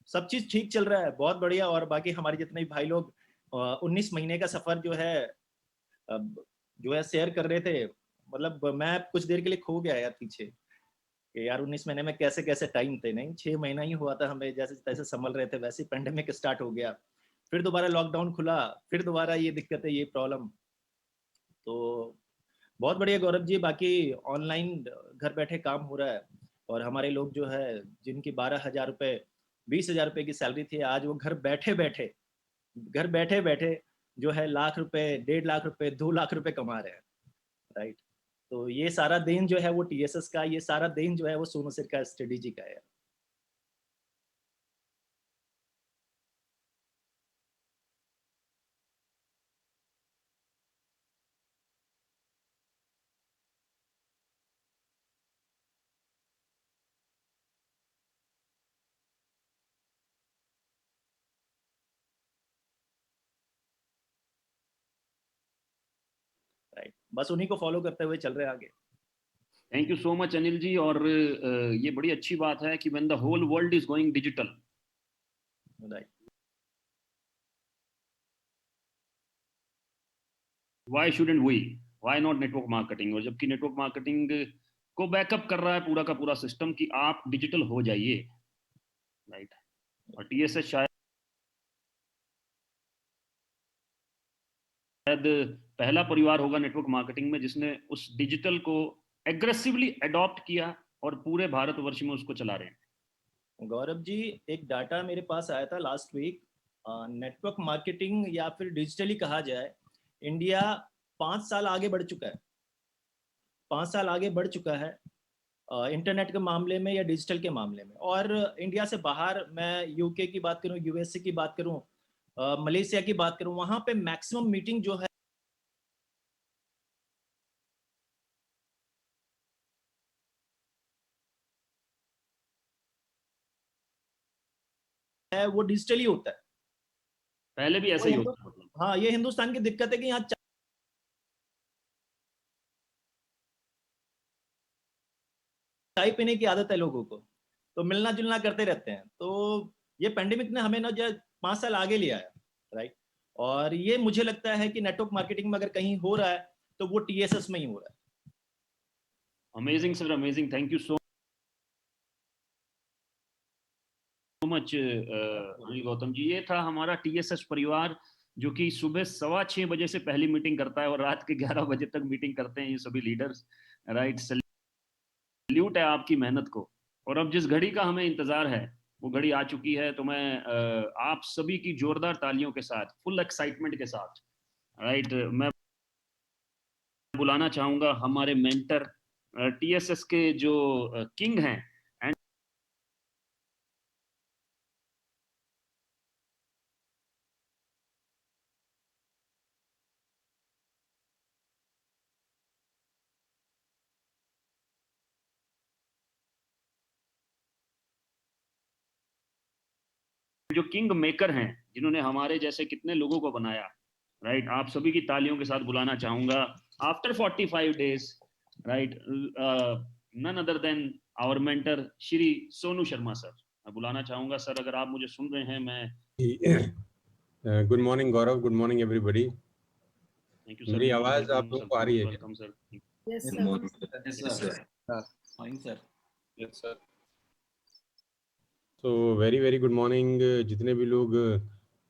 सब चीज़ ठीक चल रहा है, बहुत बढ़िया। और बाकी हमारे जितने भी भाई लोग 19 महीने का सफ़र जो है शेयर कर रहे थे, मतलब मैं कुछ देर के लिए खो गया यार पीछे कि यार 19 महीने में कैसे कैसे टाइम थे। नहीं, 6 महीना ही हुआ था, हमें जैसे तैसे संभल रहे थे, वैसे ही पेंडेमिक स्टार्ट हो गया, फिर दोबारा लॉकडाउन खुला, फिर दोबारा ये दिक्कत है, ये प्रॉब्लम। तो बहुत बढ़िया गौरव जी। बाकी ऑनलाइन घर बैठे काम हो रहा है और हमारे लोग जो है जिनकी 12,000 रुपये 20,000 रुपये की सैलरी थी, आज वो घर बैठे बैठे जो है लाख रुपए, 1.5 लाख रुपए, 2 लाख रुपए कमा रहे हैं, राइट। तो ये सारा देन जो है वो TSS का, ये सारा देन जो है वो सोनू सर का स्ट्रेटेजी का है। राइट, बस उन्हीं को फॉलो करते हुए चल रहे हैं आगे। Thank you so much Anil ji. और ये बड़ी अच्छी बात है कि when the whole world is going digital, right, why shouldn't we, why not network marketing. और जबकि नेटवर्क मार्केटिंग को बैकअप कर रहा है पूरा का पूरा सिस्टम कि आप डिजिटल हो जाइए, राइट। और TSS शायद पहला परिवार होगा नेटवर्क मार्केटिंग में जिसने उस डिजिटल को एग्रेसिवली अडॉप्ट किया और पूरे भारतवर्ष में उसको चला रहे हैं। गौरव जी, एक डाटा मेरे पास आया था लास्ट वीक, नेटवर्क मार्केटिंग या फिर डिजिटली कहा जाए, इंडिया 5 साल आगे बढ़ चुका है, 5 साल आगे बढ़ चुका है इंटरनेट के मामले में या डिजिटल के मामले में। और इंडिया से बाहर मैं UK की बात करूं, USA की बात करूं, मलेशिया की बात करूं, वहां पे मैक्सिमम मीटिंग जो है है वो डिजिटली होता है। पहले भी ऐसा ही होता है मतलब। हाँ, ये हिंदुस्तान की दिक्कत है कि यहाँ चाय पीने की आदत है लोगों को, तो मिलना जुलना करते रहते हैं। तो ये पेंडेमिक ने हमें ना जो 5 साल आगे लिया है, राइट। और ये मुझे लगता है कि नेटवर्क मार्केटिंग में अगर कहीं हो रहा है तो वो TSS में ही हो रहा है। Amazing sir, amazing, thank you so much Anil Gautam ji. ये था हमारा TSS परिवार, जो कि सुबह 6:15 बजे से पहली मीटिंग करता है और रात के 11 बजे तक मीटिंग करते हैं ये सभी लीडर्स, राइट। सल्यूट है आपकी मेहनत को। और अब जिस घड़ी का हमें इंतजार है वो घड़ी आ चुकी है, तो मैं आप सभी की जोरदार तालियों के साथ, फुल एक्साइटमेंट के साथ, राइट, मैं बुलाना चाहूंगा हमारे मेंटर, TSS के जो किंग हैं, जो किंग मेकर हैं, जिन्होंने हमारे जैसे कितने लोगों को बनाया, राइट। आप सभी की तालियों के साथ बुलाना चाहूंगा after 45 days, right, none other than our mentor Shri Sonu Sharma sir. मैं बुलाना चाहूंगा सर, अगर आप मुझे सुन रहे हैं। मैं good morning Gaurav, good morning everybody. Thank you sir. मेरी आवाज आप लोगों को आ रही है? Welcome sir. Yes sir. Fine sir. Yes sir. तो वेरी वेरी गुड मॉर्निंग जितने भी लोग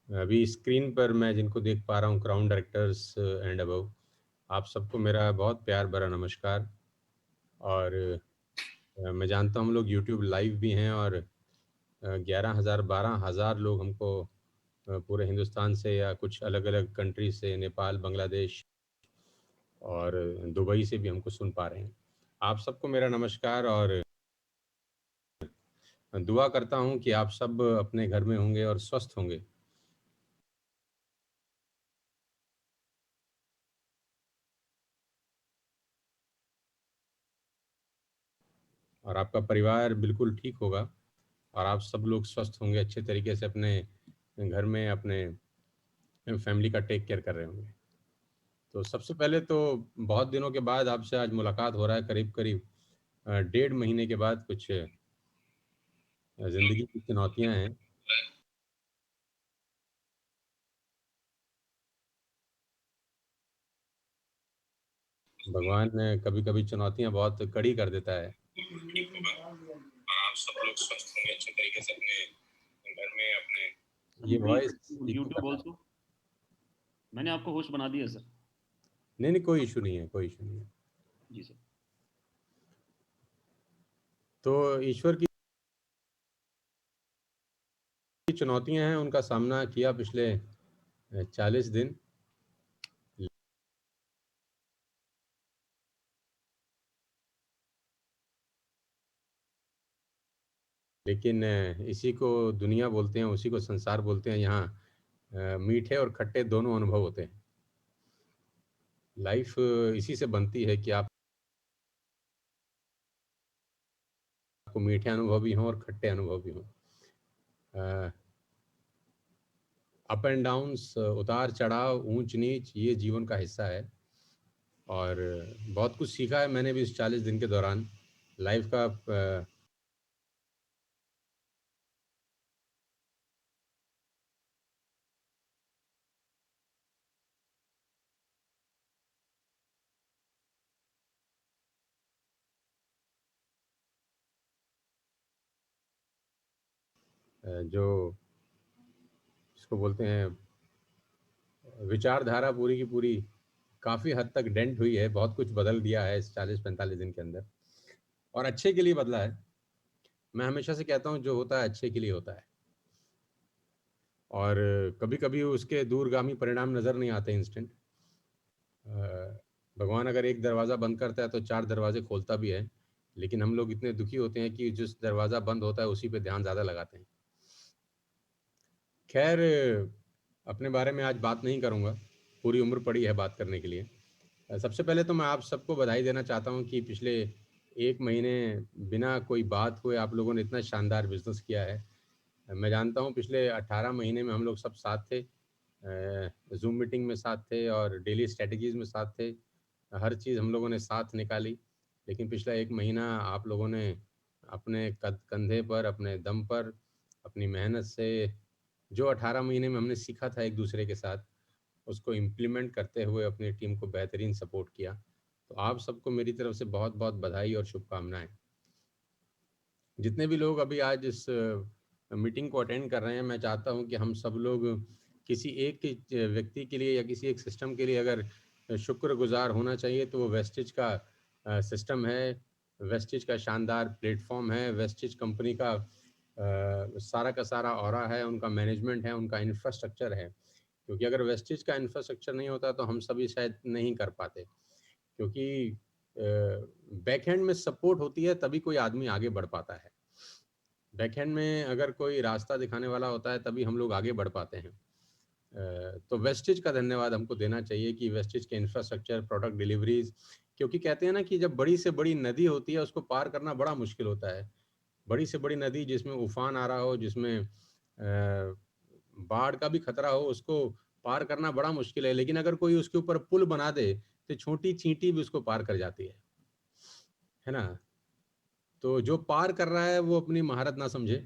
अभी स्क्रीन पर मैं जिनको देख पा रहा हूँ, क्राउन डायरेक्टर्स एंड अबव, आप सबको मेरा बहुत प्यार भरा नमस्कार। और मैं जानता हूँ हम लोग यूट्यूब लाइव भी हैं और 11,000 12,000 लोग हमको पूरे हिंदुस्तान से या कुछ अलग अलग कंट्री से, नेपाल, बांग्लादेश और दुबई से भी हमको सुन पा रहे हैं। आप सबको मेरा नमस्कार और दुआ करता हूं कि आप सब अपने घर में होंगे और स्वस्थ होंगे। और आपका परिवार बिल्कुल ठीक होगा और आप सब लोग स्वस्थ होंगे, अच्छे तरीके से अपने घर में अपने फैमिली का टेक केयर कर रहे होंगे। तो सबसे पहले तो बहुत दिनों के बाद आपसे आज मुलाकात हो रहा है, करीब करीब 1.5 महीने के बाद। कुछ ज़िंदगी की चुनौतियां हैं। भगवान कभी कभी चुनौतियां बहुत कड़ी कर देता है। आप सब लोग स्वस्थ होंगे, अच्छे तरीके से अपने घर में अपने। ये वॉइस यूट्यूब ऑल्सो, मैंने आपको होस्ट बना दिया सर। नहीं, कोई इशू नहीं है, कोई इशू नहीं है जी सर। तो ईश्वर की चुनौतियां हैं, उनका सामना किया पिछले 40 दिन। लेकिन इसी को दुनिया बोलते हैं, उसी को संसार बोलते हैं। यहाँ मीठे और खट्टे दोनों अनुभव होते हैं। लाइफ इसी से बनती है कि आपको मीठे अनुभव भी हों और खट्टे अनुभव भी हों। अप एंड डाउन्स, उतार चढ़ाव, ऊंच नीच, ये जीवन का हिस्सा है। और बहुत कुछ सीखा है मैंने भी इस 40 दिन के दौरान। लाइफ का जो इसको बोलते हैं विचारधारा, पूरी की पूरी काफ़ी हद तक डेंट हुई है। बहुत कुछ बदल दिया है इस 40-45 दिन के अंदर, और अच्छे के लिए बदला है। मैं हमेशा से कहता हूँ जो होता है अच्छे के लिए होता है। और कभी कभी उसके दूरगामी परिणाम नज़र नहीं आते इंस्टेंट। भगवान अगर एक दरवाज़ा बंद करता है तो 4 दरवाजे खोलता भी है। लेकिन हम लोग इतने दुखी होते हैं कि जिस दरवाज़ा बंद होता है उसी पे ध्यान ज़्यादा लगाते हैं। खैर, अपने बारे में आज बात नहीं करूँगा, पूरी उम्र पड़ी है बात करने के लिए। सबसे पहले तो मैं आप सबको बधाई देना चाहता हूँ कि पिछले 1 महीने बिना कोई बात हुए आप लोगों ने इतना शानदार बिजनेस किया है। मैं जानता हूँ पिछले 18 महीने में हम लोग सब साथ थे, जूम मीटिंग में साथ थे और डेली स्ट्रेटजीज में साथ थे, हर चीज़ हम लोगों ने साथ निकाली। लेकिन पिछला 1 महीना आप लोगों ने अपने कंधे पर, अपने दम पर, अपनी मेहनत से जो 18 महीने में हमने सीखा था एक दूसरे के साथ, उसको इम्प्लीमेंट करते हुए अपनी टीम को बेहतरीन सपोर्ट किया। तो आप सबको मेरी तरफ से बहुत बहुत बधाई और शुभकामनाएं। जितने भी लोग अभी आज इस मीटिंग को अटेंड कर रहे हैं, मैं चाहता हूं कि हम सब लोग किसी एक व्यक्ति के लिए या किसी एक सिस्टम के लिए अगर शुक्रगुजार होना चाहिए तो वो वेस्टिज का सिस्टम है, वेस्टिज का शानदार प्लेटफॉर्म है, वेस्टिज कंपनी का सारा का सारा ऑरा है, उनका मैनेजमेंट है, उनका इंफ्रास्ट्रक्चर है। क्योंकि अगर वेस्टिज का इंफ्रास्ट्रक्चर नहीं होता तो हम सभी शायद नहीं कर पाते, क्योंकि बैकएंड में सपोर्ट होती है तभी कोई आदमी आगे बढ़ पाता है। बैकएंड में अगर कोई रास्ता दिखाने वाला होता है तभी हम लोग आगे बढ़ पाते हैं। तो वेस्टिज का धन्यवाद हमको देना चाहिए कि वेस्टिज के इंफ्रास्ट्रक्चर, प्रोडक्ट डिलीवरीज, क्योंकि कहते हैं ना कि जब बड़ी से बड़ी नदी होती है उसको पार करना बड़ा मुश्किल होता है। बड़ी से बड़ी नदी जिसमें उफान आ रहा हो, जिसमें बाढ़ का भी खतरा हो, उसको पार करना बड़ा मुश्किल है। लेकिन अगर कोई उसके ऊपर पुल बना दे तो छोटी चींटी भी उसको पार कर जाती है ना। तो जो पार कर रहा है वो अपनी महारत ना समझे,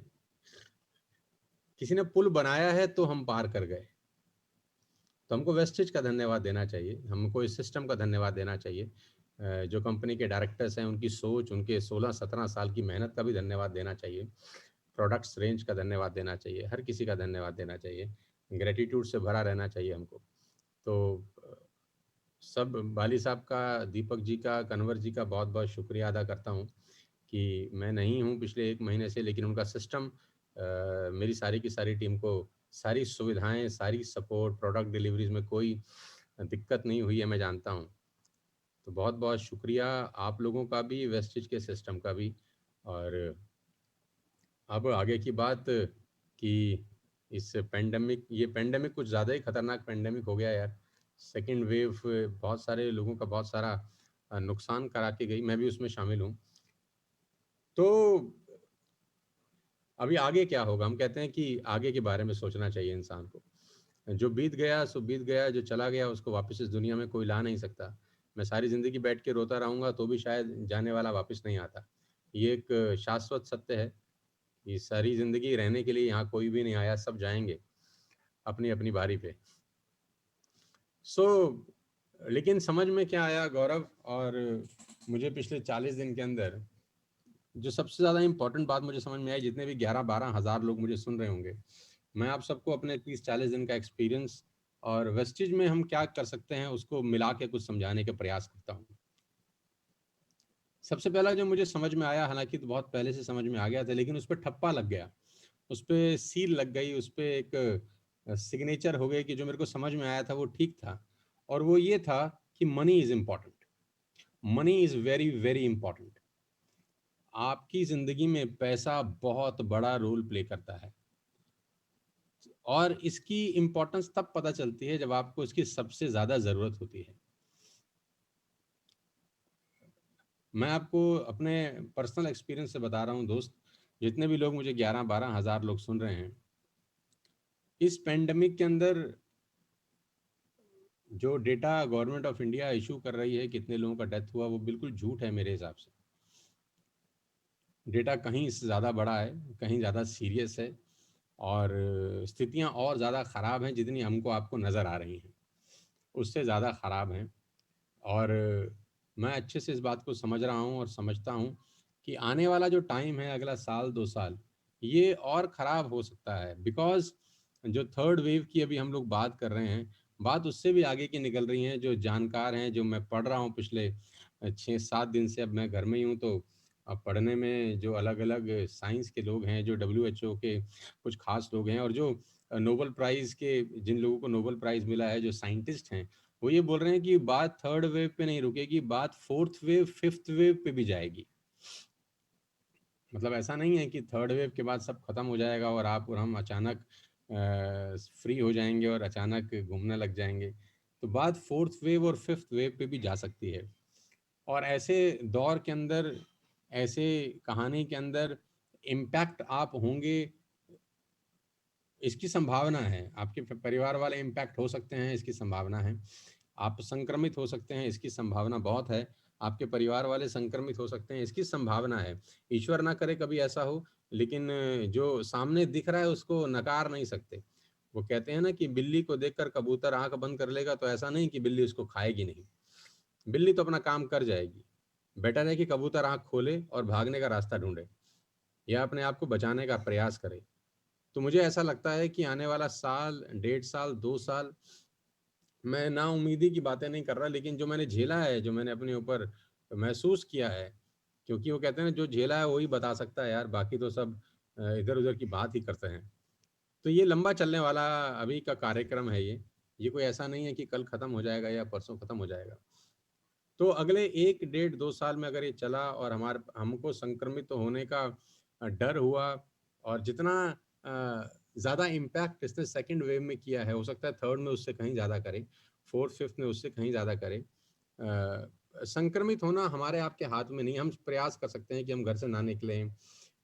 किसी ने पुल बनाया है तो हम पार कर गए। तो हमको वेस्टिज का धन्यवाद देना चाहिए, हमको इस सिस्टम का धन्यवाद देना चाहिए, जो कंपनी के डायरेक्टर्स हैं उनकी सोच, उनके 16-17 साल की मेहनत का भी धन्यवाद देना चाहिए, प्रोडक्ट्स रेंज का धन्यवाद देना चाहिए, हर किसी का धन्यवाद देना चाहिए, ग्रेटिट्यूड से भरा रहना चाहिए हमको। तो सब बाली साहब का, दीपक जी का, कन्वर जी का बहुत बहुत शुक्रिया अदा करता हूँ कि मैं नहीं हूँ पिछले 1 महीने से, लेकिन उनका सिस्टम मेरी सारी की सारी टीम को सारी सुविधाएं, सारी सपोर्ट, प्रोडक्ट डिलीवरीज में कोई दिक्कत नहीं हुई है, मैं जानता हूँ। तो बहुत बहुत शुक्रिया आप लोगों का भी, वेस्टिज के सिस्टम का भी। और अब आगे की बात कि इस पेंडेमिक, ये पेंडेमिक कुछ ज़्यादा ही खतरनाक पेंडेमिक हो गया यार। सेकेंड वेव बहुत सारे लोगों का बहुत सारा नुकसान करा के गई, मैं भी उसमें शामिल हूँ। तो अभी आगे क्या होगा? हम कहते हैं कि आगे के बारे में सोचना चाहिए इंसान को। जो बीत गया सो बीत गया, जो चला गया उसको वापस इस दुनिया में कोई ला नहीं सकता। मैं सारी ज़िंदगी बैठ के रोता रहूँगा तो भी शायद जाने वाला वापस नहीं आता। ये एक शाश्वत सत्य है कि सारी ज़िंदगी रहने के लिए यहाँ कोई भी नहीं आया, सब जाएँगे अपनी-अपनी बारी पे। लेकिन समझ में क्या आया गौरव, और मुझे पिछले 40 दिन के अंदर जो सबसे ज़्यादा इम्पोर्टेंट बात मुझे समझ में आई, जितने भी 11-12 हज़ार लोग मुझे सुन रहे होंगे, मैं आप सबको अपने 30-40 दिन का एक्सपीरियंस और वेस्टिज में हम क्या कर सकते हैं उसको मिला के कुछ समझाने का प्रयास करता हूँ। सबसे पहला जो मुझे समझ में आया, हालांकि तो बहुत पहले से समझ में आ गया था, लेकिन उस पर ठप्पा लग गया, उस पर सील लग गई, उस पर एक सिग्नेचर हो गई कि जो मेरे को समझ में आया था वो ठीक था, और वो ये था कि money is important. Money is very very important. आपकी ज़िंदगी में पैसा बहुत बड़ा रोल प्ले करता है, और इसकी इम्पोर्टेंस तब पता चलती है जब आपको इसकी सबसे ज़्यादा ज़रूरत होती है। मैं आपको अपने पर्सनल एक्सपीरियंस से बता रहा हूँ दोस्त, जितने भी लोग मुझे 11-12 हज़ार लोग सुन रहे हैं, इस पेंडेमिक के अंदर जो data government of India issue कर रही है कितने लोगों का डेथ हुआ, वो बिल्कुल झूठ है मेरे हिसाब से। डेटा कहीं इससे ज़्यादा बड़ा है, कहीं ज़्यादा सीरियस है, और स्थितियां और ज़्यादा ख़राब हैं जितनी हमको आपको नज़र आ रही हैं, उससे ज़्यादा ख़राब हैं। और मैं अच्छे से इस बात को समझ रहा हूँ और समझता हूँ कि आने वाला जो टाइम है, अगला साल 2 साल, ये और ख़राब हो सकता है, बिकॉज़ जो थर्ड वेव की अभी हम लोग बात कर रहे हैं, बात उससे भी आगे की निकल रही हैं। जो जानकार हैं, जो मैं पढ़ रहा हूँ पिछले 6-7 दिन से, अब मैं घर में ही हूँ, तो पढ़ने में जो अलग-अलग साइंस के लोग हैं, जो WHO के कुछ ख़ास लोग हैं, और जो नोबेल प्राइज़ के, जिन लोगों को नोबेल प्राइज़ मिला है, जो साइंटिस्ट हैं, वो ये बोल रहे हैं कि बात थर्ड वेव पे नहीं रुकेगी, बात फोर्थ वेव, फिफ्थ वेव पे भी जाएगी। मतलब ऐसा नहीं है कि थर्ड वेव के बाद सब खत्म हो जाएगा और आप और हम अचानक फ्री हो जाएंगे और अचानक घूमने लग जाएंगे। तो बात फोर्थ वेव और फिफ्थ वेव पे भी जा सकती है। और ऐसे दौर के अंदर, ऐसे कहानी के अंदर इम्पैक्ट आप होंगे इसकी संभावना है, आपके परिवार वाले इम्पैक्ट हो सकते हैं, इसकी संभावना है। आप संक्रमित हो सकते हैं, इसकी संभावना बहुत है। आपके परिवार वाले संक्रमित हो सकते हैं, इसकी संभावना है। ईश्वर ना करे कभी ऐसा हो, लेकिन जो सामने दिख रहा है उसको नकार नहीं सकते। वो कहते हैं ना कि बिल्ली को देखकर कबूतर आंख बंद कर लेगा, तो ऐसा नहीं कि बिल्ली उसको खाएगी नहीं, बिल्ली तो अपना काम कर जाएगी। बेटर है कि कबूतर आंख खोले और भागने का रास्ता ढूंढे या अपने आप को बचाने का प्रयास करे। तो मुझे ऐसा लगता है कि आने वाला साल, 1.5 साल, 2 साल, मैं नाउम्मीदी की बातें नहीं कर रहा, लेकिन जो मैंने झेला है, जो मैंने अपने ऊपर महसूस किया है, क्योंकि वो कहते हैं ना, जो झेला है वही बता सकता है यार, बाकी तो सब इधर-उधर की बात ही करते हैं। तो ये लंबा चलने वाला अभी का कार्यक्रम है ये कोई ऐसा नहीं है कि कल खत्म हो जाएगा या परसों खत्म हो जाएगा। तो अगले 1, 1.5, 2 साल में अगर ये चला और हमको संक्रमित होने का डर हुआ, और जितना ज़्यादा इम्पैक्ट इसने सेकंड वेव में किया है, हो सकता है थर्ड में उससे कहीं ज़्यादा करे, फोर्थ, फिफ्थ में उससे कहीं ज़्यादा करे। संक्रमित होना हमारे आपके हाथ में नहीं। हम प्रयास कर सकते हैं कि हम घर से ना निकलें,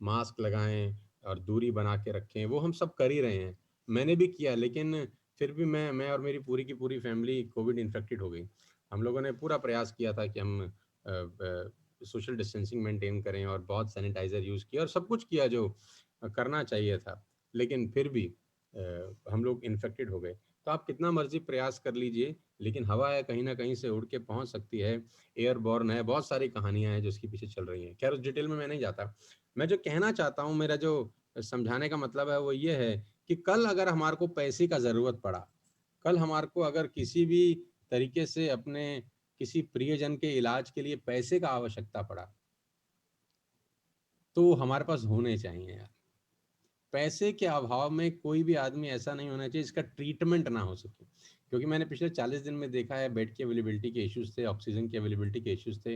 मास्क लगाएं और दूरी बना के रखें, वो हम सब कर ही रहे हैं। मैंने भी किया, लेकिन फिर भी मैं और मेरी पूरी की पूरी फैमिली कोविड इन्फेक्टेड हो गई। हम लोगों ने पूरा प्रयास किया था कि हम सोशल डिस्टेंसिंग मेंटेन करें और बहुत सैनिटाइज़र यूज़ किया और सब कुछ किया जो करना चाहिए था, लेकिन फिर भी हम लोग इन्फेक्टेड हो गए। तो आप कितना मर्जी प्रयास कर लीजिए, लेकिन हवा है, कहीं ना कहीं से उड़ के पहुंच सकती है, एयरबॉर्न है, बहुत सारी कहानियां हैं जो इसके पीछे चल रही हैं। खैर उस डिटेल में मैं नहीं जाता। मैं जो कहना चाहता हूँ, मेरा जो समझाने का मतलब है वो ये है कि कल अगर हमारे को पैसे का ज़रूरत पड़ा, कल हमारे को अगर किसी भी तरीके से अपने किसी प्रियजन के इलाज के लिए पैसे का आवश्यकता पड़ा, तो वो हमारे पास होने चाहिए यार। पैसे के अभाव में कोई भी आदमी ऐसा नहीं होना चाहिए इसका ट्रीटमेंट ना हो सके, क्योंकि मैंने पिछले 40 दिन में देखा है, बेड की अवेलेबिलिटी के इश्यूज थे, ऑक्सीजन की अवेलेबिलिटी के इश्यूज थे,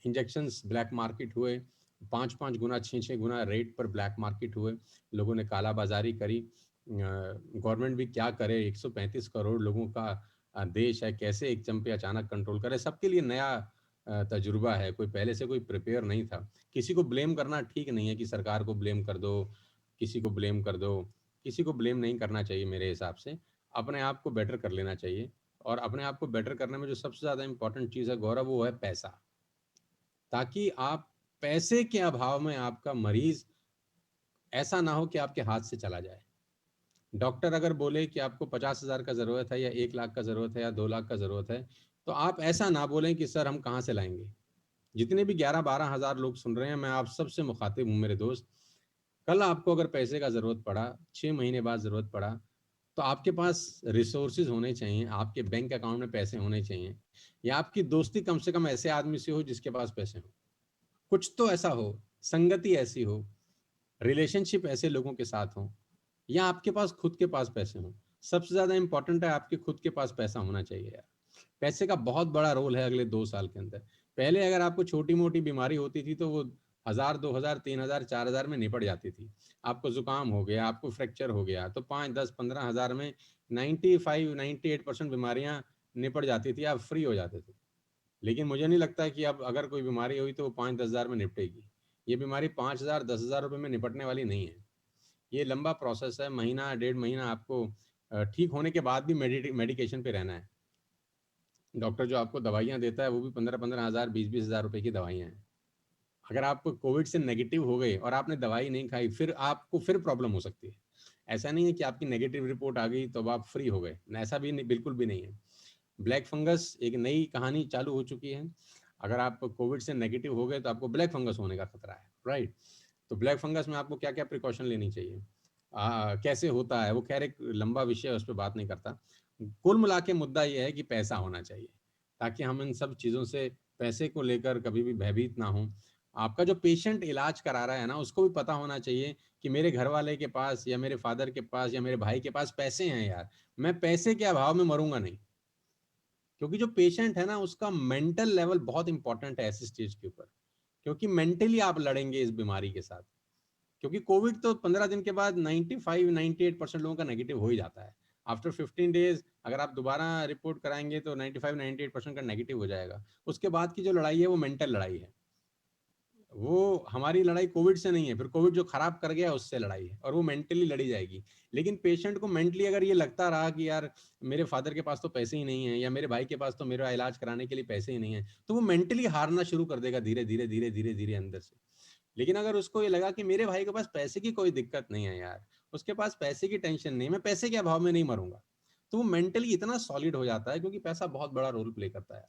इंजेक्शंस ब्लैक मार्केट हुए, 5-5 गुना 6-6 गुना रेट पर ब्लैक मार्केट हुए, लोगों ने कालाबाजारी करी। गवर्नमेंट भी क्या करे, 135 करोड़ लोगों का देश है, कैसे एकदम पे अचानक कंट्रोल करे। सबके लिए नया तजुर्बा है, कोई पहले से कोई प्रिपेयर नहीं था। किसी को ब्लेम करना ठीक नहीं है कि सरकार को ब्लेम कर दो, किसी को ब्लेम कर दो, किसी को ब्लेम नहीं करना चाहिए मेरे हिसाब से। अपने आप को बेटर कर लेना चाहिए, और अपने आप को बेटर करने में जो सबसे ज़्यादा इंपॉर्टेंट चीज़ है गौरव, वो है पैसा। ताकि आप पैसे के अभाव में आपका मरीज ऐसा ना हो कि आपके हाथ से चला जाए। डॉक्टर अगर बोले कि आपको 50,000 का ज़रूरत है या 1 लाख का ज़रूरत है या 2 लाख का ज़रूरत है, तो आप ऐसा ना बोलें कि सर हम कहाँ से लाएंगे। जितने भी 11-12 हज़ार लोग सुन रहे हैं, मैं आप सबसे मुखातिब हूँ मेरे दोस्त। कल आपको अगर पैसे का ज़रूरत पड़ा, 6 महीने बाद ज़रूरत पड़ा, तो आपके पास रिसोर्सेज होने चाहिए, आपके बैंक अकाउंट में पैसे होने चाहिए, या आपकी दोस्ती कम से कम ऐसे आदमी से हो जिसके पास पैसे हो। कुछ तो ऐसा हो, संगति ऐसी हो, रिलेशनशिप ऐसे लोगों के साथ हो, या आपके पास खुद के पास पैसे हों। सबसे ज़्यादा इंपॉर्टेंट है आपके खुद के पास पैसा होना चाहिए यार। पैसे का बहुत बड़ा रोल है अगले 2 साल के अंदर। पहले अगर आपको छोटी-मोटी बीमारी होती थी तो वो 1000, 2000, 3000, 4000 में निपट जाती थी। आपको ज़ुकाम हो गया, आपको फ्रैक्चर हो गया, तो 5, 10, 15 हज़ार में 95-98% बीमारियाँ निपट जाती थी, आप फ्री हो जाते थे। लेकिन मुझे नहीं लगता है कि अब अगर कोई बीमारी हुई तो वो 5-10 हज़ार में निपटेगी। ये बीमारी 5,000, 10,000 रुपए में निपटने वाली नहीं है। ये लंबा प्रोसेस है, महीना, 1.5 महीना आपको ठीक होने के बाद भी मेडिकेशन पे रहना है। डॉक्टर जो आपको दवाइयाँ देता है वो भी 15-15 हज़ार, 20-20 हज़ार रुपए की दवाइयाँ हैं। अगर आप कोविड से नेगेटिव हो गए और आपने दवाई नहीं खाई, फिर आपको फिर प्रॉब्लम हो सकती है। ऐसा नहीं है कि आपकी नेगेटिव रिपोर्ट आ गई तो अब आप फ्री हो गए, ऐसा भी नहीं, बिल्कुल भी नहीं है। ब्लैक फंगस एक नई कहानी चालू हो चुकी है। अगर आप कोविड से नेगेटिव हो गए तो आपको ब्लैक फंगस होने का खतरा है, राइट? तो ब्लैक फंगस में आपको क्या-क्या प्रिकॉशन लेनी चाहिए? कैसे होता है वो, खैर एक लंबा विषय है, उस पे बात नहीं करता। कुल मिला के मुद्दा ये है कि पैसा होना चाहिए, ताकि हम इन सब चीज़ों से, पैसे को लेकर कभी भी भयभीत ना हों। आपका जो पेशेंट इलाज करा रहा है ना, उसको भी पता होना चाहिए कि मेरे घरवाले के पास या मेरे फादर के पास या मेरे भाई के पास पैसे हैं यार, मैं पैसे के अभाव में मरूँगा नहीं। क्योंकि जो पेशेंट है ना, उसका मेंटल लेवल बहुत इंपॉर्टेंट है ऐसी स्टेज के ऊपर, क्योंकि मेंटली आप लड़ेंगे इस बीमारी के साथ। क्योंकि कोविड तो 15 दिन के बाद 95-98% लोगों का नेगेटिव हो ही जाता है। आफ्टर 15 डेज अगर आप दोबारा रिपोर्ट कराएंगे तो 95-98% का नेगेटिव हो जाएगा। उसके बाद की जो लड़ाई है वो मेंटल लड़ाई है। वो हमारी लड़ाई कोविड से नहीं है, फिर कोविड जो खराब कर गया उससे लड़ाई है, और वो मेंटली लड़ी जाएगी। लेकिन पेशेंट को मेंटली अगर ये लगता रहा कि यार मेरे फादर के पास तो पैसे ही नहीं है, या मेरे भाई के पास तो मेरा इलाज कराने के लिए पैसे ही नहीं है, तो वो मेंटली हारना शुरू कर देगा धीरे धीरे धीरे धीरे धीरे अंदर से। लेकिन अगर उसको ये लगा कि मेरे भाई के पास पैसे की कोई दिक्कत नहीं है यार, उसके पास पैसे की टेंशन नहीं, मैं पैसे के अभाव में नहीं मरूंगा, तो वो मेंटली इतना सॉलिड हो जाता है, क्योंकि पैसा बहुत बड़ा रोल प्ले करता है।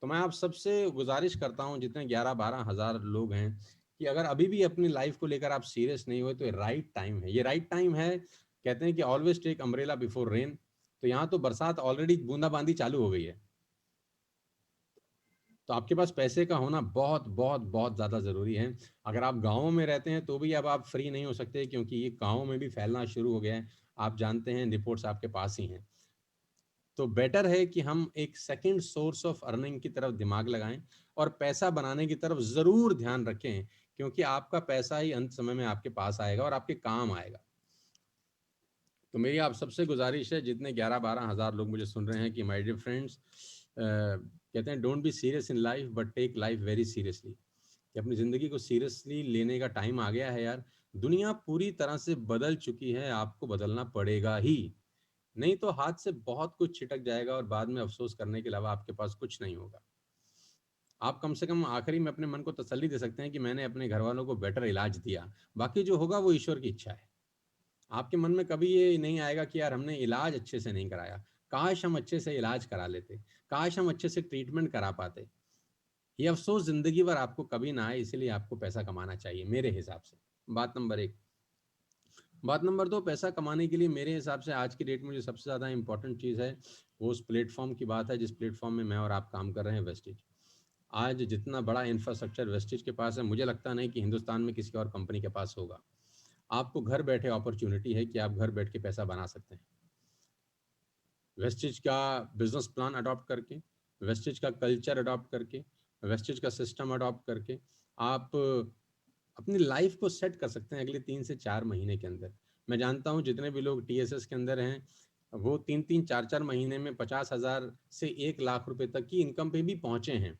तो मैं आप सबसे गुजारिश करता हूं, जितने 11-12 हजार लोग हैं, कि अगर अभी भी अपनी लाइफ को लेकर आप सीरियस नहीं हुए तो ये राइट टाइम है, ये राइट टाइम है। कहते हैं कि always take umbrella before rain. तो यहाँ तो बरसात ऑलरेडी बूंदाबांदी चालू हो गई है, तो आपके पास पैसे का होना बहुत बहुत बहुत ज़्यादा ज़रूरी है। अगर आप गाँव में रहते हैं तो भी अब आप फ्री नहीं हो सकते, क्योंकि ये गाँव में भी फैलना शुरू हो गया है। आप जानते हैं, रिपोर्ट्स आपके पास ही हैं। तो बेटर है कि हम एक सेकंड सोर्स ऑफ अर्निंग की तरफ दिमाग लगाएं और पैसा बनाने की तरफ ज़रूर ध्यान रखें, क्योंकि आपका पैसा ही अंत समय में आपके पास आएगा और आपके काम आएगा। तो मेरी आप सबसे गुजारिश है, जितने 11-12 हज़ार लोग मुझे सुन रहे हैं, कि माय डियर फ्रेंड्स, कहते हैं don't be serious in life but take life very seriously, कि अपनी ज़िंदगी को सीरियसली लेने का टाइम आ गया है यार। दुनिया पूरी तरह से बदल चुकी है, आपको बदलना पड़ेगा ही, नहीं तो हाथ से बहुत कुछ छिटक जाएगा और बाद में अफसोस करने के अलावा आपके पास कुछ नहीं होगा। आप कम से कम आखिरी में अपने मन को तसल्ली दे सकते हैं कि मैंने अपने घर वालों को बेटर इलाज दिया, बाकी जो होगा वो ईश्वर की इच्छा है। आपके मन में कभी ये नहीं आएगा कि यार हमने इलाज अच्छे से नहीं कराया, काश हम अच्छे से इलाज करा लेते, काश हम अच्छे से ट्रीटमेंट करा पाते। ये अफसोस जिंदगी भर आपको कभी ना आए, इसलिए आपको पैसा कमाना चाहिए मेरे हिसाब से। बात नंबर 1। बात नंबर 2, पैसा कमाने के लिए मेरे हिसाब से आज की डेट में जो सबसे ज़्यादा इंपॉर्टेंट चीज़ है, वो उस प्लेटफॉर्म की बात है जिस प्लेटफॉर्म में मैं और आप काम कर रहे हैं, वेस्टेज। आज जितना बड़ा इंफ्रास्ट्रक्चर वेस्टेज के पास है, मुझे लगता नहीं कि हिंदुस्तान में किसी और कंपनी के पास होगा। आपको घर बैठे अपॉर्चुनिटी है कि आप घर बैठ के पैसा बना सकते हैं। वेस्टेज का बिजनेस प्लान अडॉप्ट करके, वेस्टेज का कल्चर अडॉप्ट करके, वेस्टेज का सिस्टम अडॉप्ट करके आप अपनी लाइफ को सेट कर सकते हैं अगले 3 से 4 महीने के अंदर। मैं जानता हूं जितने भी लोग TSS के अंदर हैं, वो 3-3, 4-4 महीने में 50,000 से 1 लाख रुपए तक की इनकम पे भी पहुंचे हैं।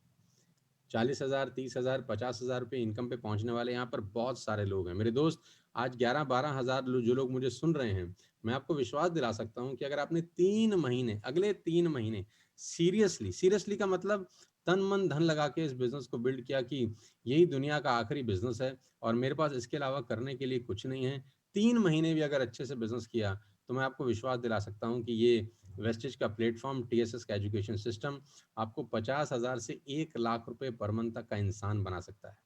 40,000, 30,000, 50,000 रुपये इनकम पे पहुंचने वाले यहाँ पर बहुत सारे लोग हैं मेरे दोस्त। आज 11-12 हज़ार जो लोग मुझे सुन रहे हैं, मैं आपको विश्वास दिला सकता हूँ कि अगर आपने 3 महीने, अगले 3 महीने सीरियसली का मतलब तन मन धन लगा के इस बिजनेस को बिल्ड किया कि यही दुनिया का आखिरी बिजनेस है और मेरे पास इसके अलावा करने के लिए कुछ नहीं है, 3 महीने भी अगर अच्छे से बिजनेस किया, तो मैं आपको विश्वास दिला सकता हूँ कि ये वेस्टेज का प्लेटफॉर्म, TSS का एजुकेशन सिस्टम आपको 50,000 से 1 लाख रुपए पर मंथ तक का इंसान बना सकता है।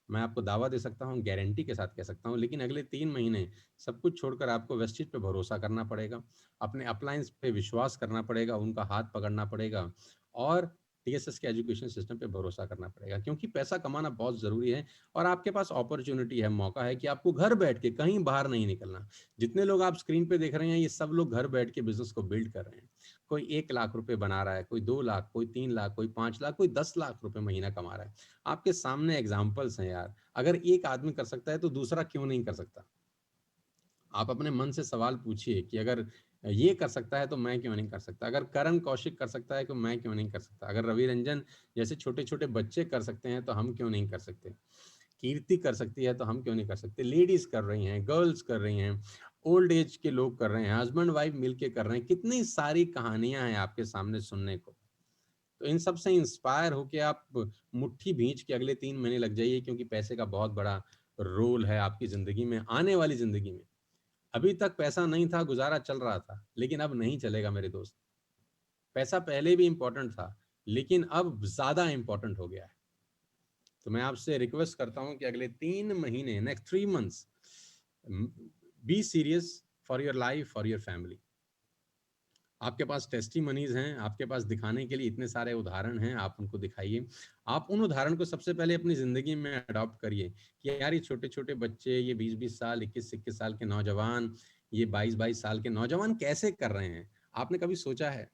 मैं आपको दावा दे सकता हूँ, गारंटी के साथ कह सकता हूँ। लेकिन अगले 3 महीने सब कुछ छोड़कर आपको वेस्टेज पे भरोसा करना पड़ेगा, अपने अपलायंस पे विश्वास करना पड़ेगा, उनका हाथ पकड़ना पड़ेगा और TSS के एजुकेशन सिस्टम पे भरोसा करना पड़ेगा, क्योंकि पैसा कमाना बहुत ज़रूरी है और आपके पास अपॉर्चुनिटी है, मौका है कि आपको घर बैठ के, कहीं बाहर नहीं निकलना। जितने लोग आप स्क्रीन पे देख रहे हैं, ये सब लोग घर बैठ के बिजनेस को बिल्ड कर रहे हैं। कोई 1 लाख रुपए बना रहा है, कोई 2 लाख, कोई 3 लाख, कोई 5 लाख, कोई 10 लाख रुपए महीना कमा रहा है। आपके सामने एग्जाम्पल्स हैं यार। अगर एक आदमी कर सकता है तो दूसरा क्यों नहीं कर सकता? आप अपने मन से सवाल पूछिए कि अगर ये कर सकता है तो मैं क्यों नहीं कर सकता? अगर करण कौशिक कर सकता है तो मैं क्यों नहीं कर सकता? अगर रवि रंजन जैसे छोटे छोटे बच्चे कर सकते हैं तो हम क्यों नहीं कर सकते? कीर्ति कर सकती है तो हम क्यों नहीं कर सकते? लेडीज कर रही हैं, गर्ल्स कर रही हैं, ओल्ड एज के लोग कर रहे हैं, हस्बैंड वाइफ मिलके कर रहे हैं। कितनी सारी कहानियां हैं आपके सामने सुनने को। तो इन सब से इंस्पायर होके आप मुट्ठी भींच के अगले 3 महीने लग जाइए, क्योंकि पैसे का बहुत बड़ा रोल है आपकी जिंदगी में, आने वाली जिंदगी में। अभी तक पैसा नहीं था, गुजारा चल रहा था, लेकिन अब नहीं चलेगा मेरे दोस्त। पैसा पहले भी इंपॉर्टेंट था, लेकिन अब ज्यादा इंपॉर्टेंट हो गया है। तो मैं आपसे रिक्वेस्ट करता हूं कि अगले 3 महीने, next 3 months, be serious for your life, for your family. आपके पास टेस्टिमनीज हैं, आपके पास दिखाने के लिए इतने सारे उदाहरण हैं, आप उनको दिखाइए। आप उन उदाहरण को सबसे पहले अपनी ज़िंदगी में अडॉप्ट करिए कि यार ये छोटे-छोटे बच्चे, ये 20-20 साल, 21-21 साल के नौजवान, ये 22-22 साल के नौजवान कैसे कर रहे हैं? आपने कभी सोचा है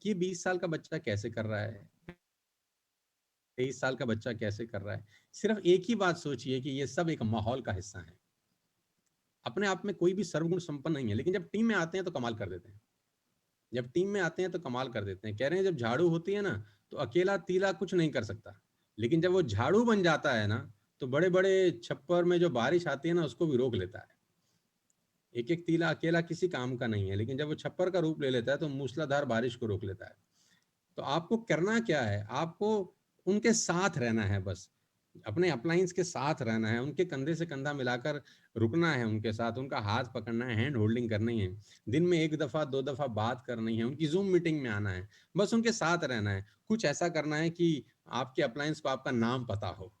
कि 20 साल का बच्चा कैसे कर रहा है? 23 साल का बच्चा कैसे कर रहा है? सिर्फ एक ही बात सोचिए कि ये सब एक माहौल का हिस्सा है। अपने आप में कोई भी सर्वगुण संपन्न नहीं है, लेकिन जब टीम में आते हैं तो कमाल कर देते हैं। जब टीम में आते हैं तो कमाल कर देते हैं। कह रहे हैं जब झाड़ू होती है ना, तो अकेला तीला कुछ नहीं कर सकता, लेकिन जब वो झाड़ू बन जाता है ना, तो बड़े बड़े छप्पर में जो बारिश आती है ना, उसको भी रोक लेता है। एक एक तीला अकेला किसी काम का नहीं है, लेकिन जब वो छप्पर का रूप ले लेता है तो मूसलाधार बारिश को रोक लेता है। तो आपको करना क्या है, आपको उनके साथ रहना है, बस अपने अपलाइंस के साथ रहना है, उनके कंधे से कंधा मिलाकर रुकना है उनके साथ, उनका हाथ पकड़ना है, हैंड होल्डिंग करनी है, दिन में 1 दफ़ा 2 दफ़ा बात करनी है, उनकी जूम मीटिंग में आना है, बस उनके साथ रहना है। कुछ ऐसा करना है कि आपके अपलाइंस को आपका नाम पता हो,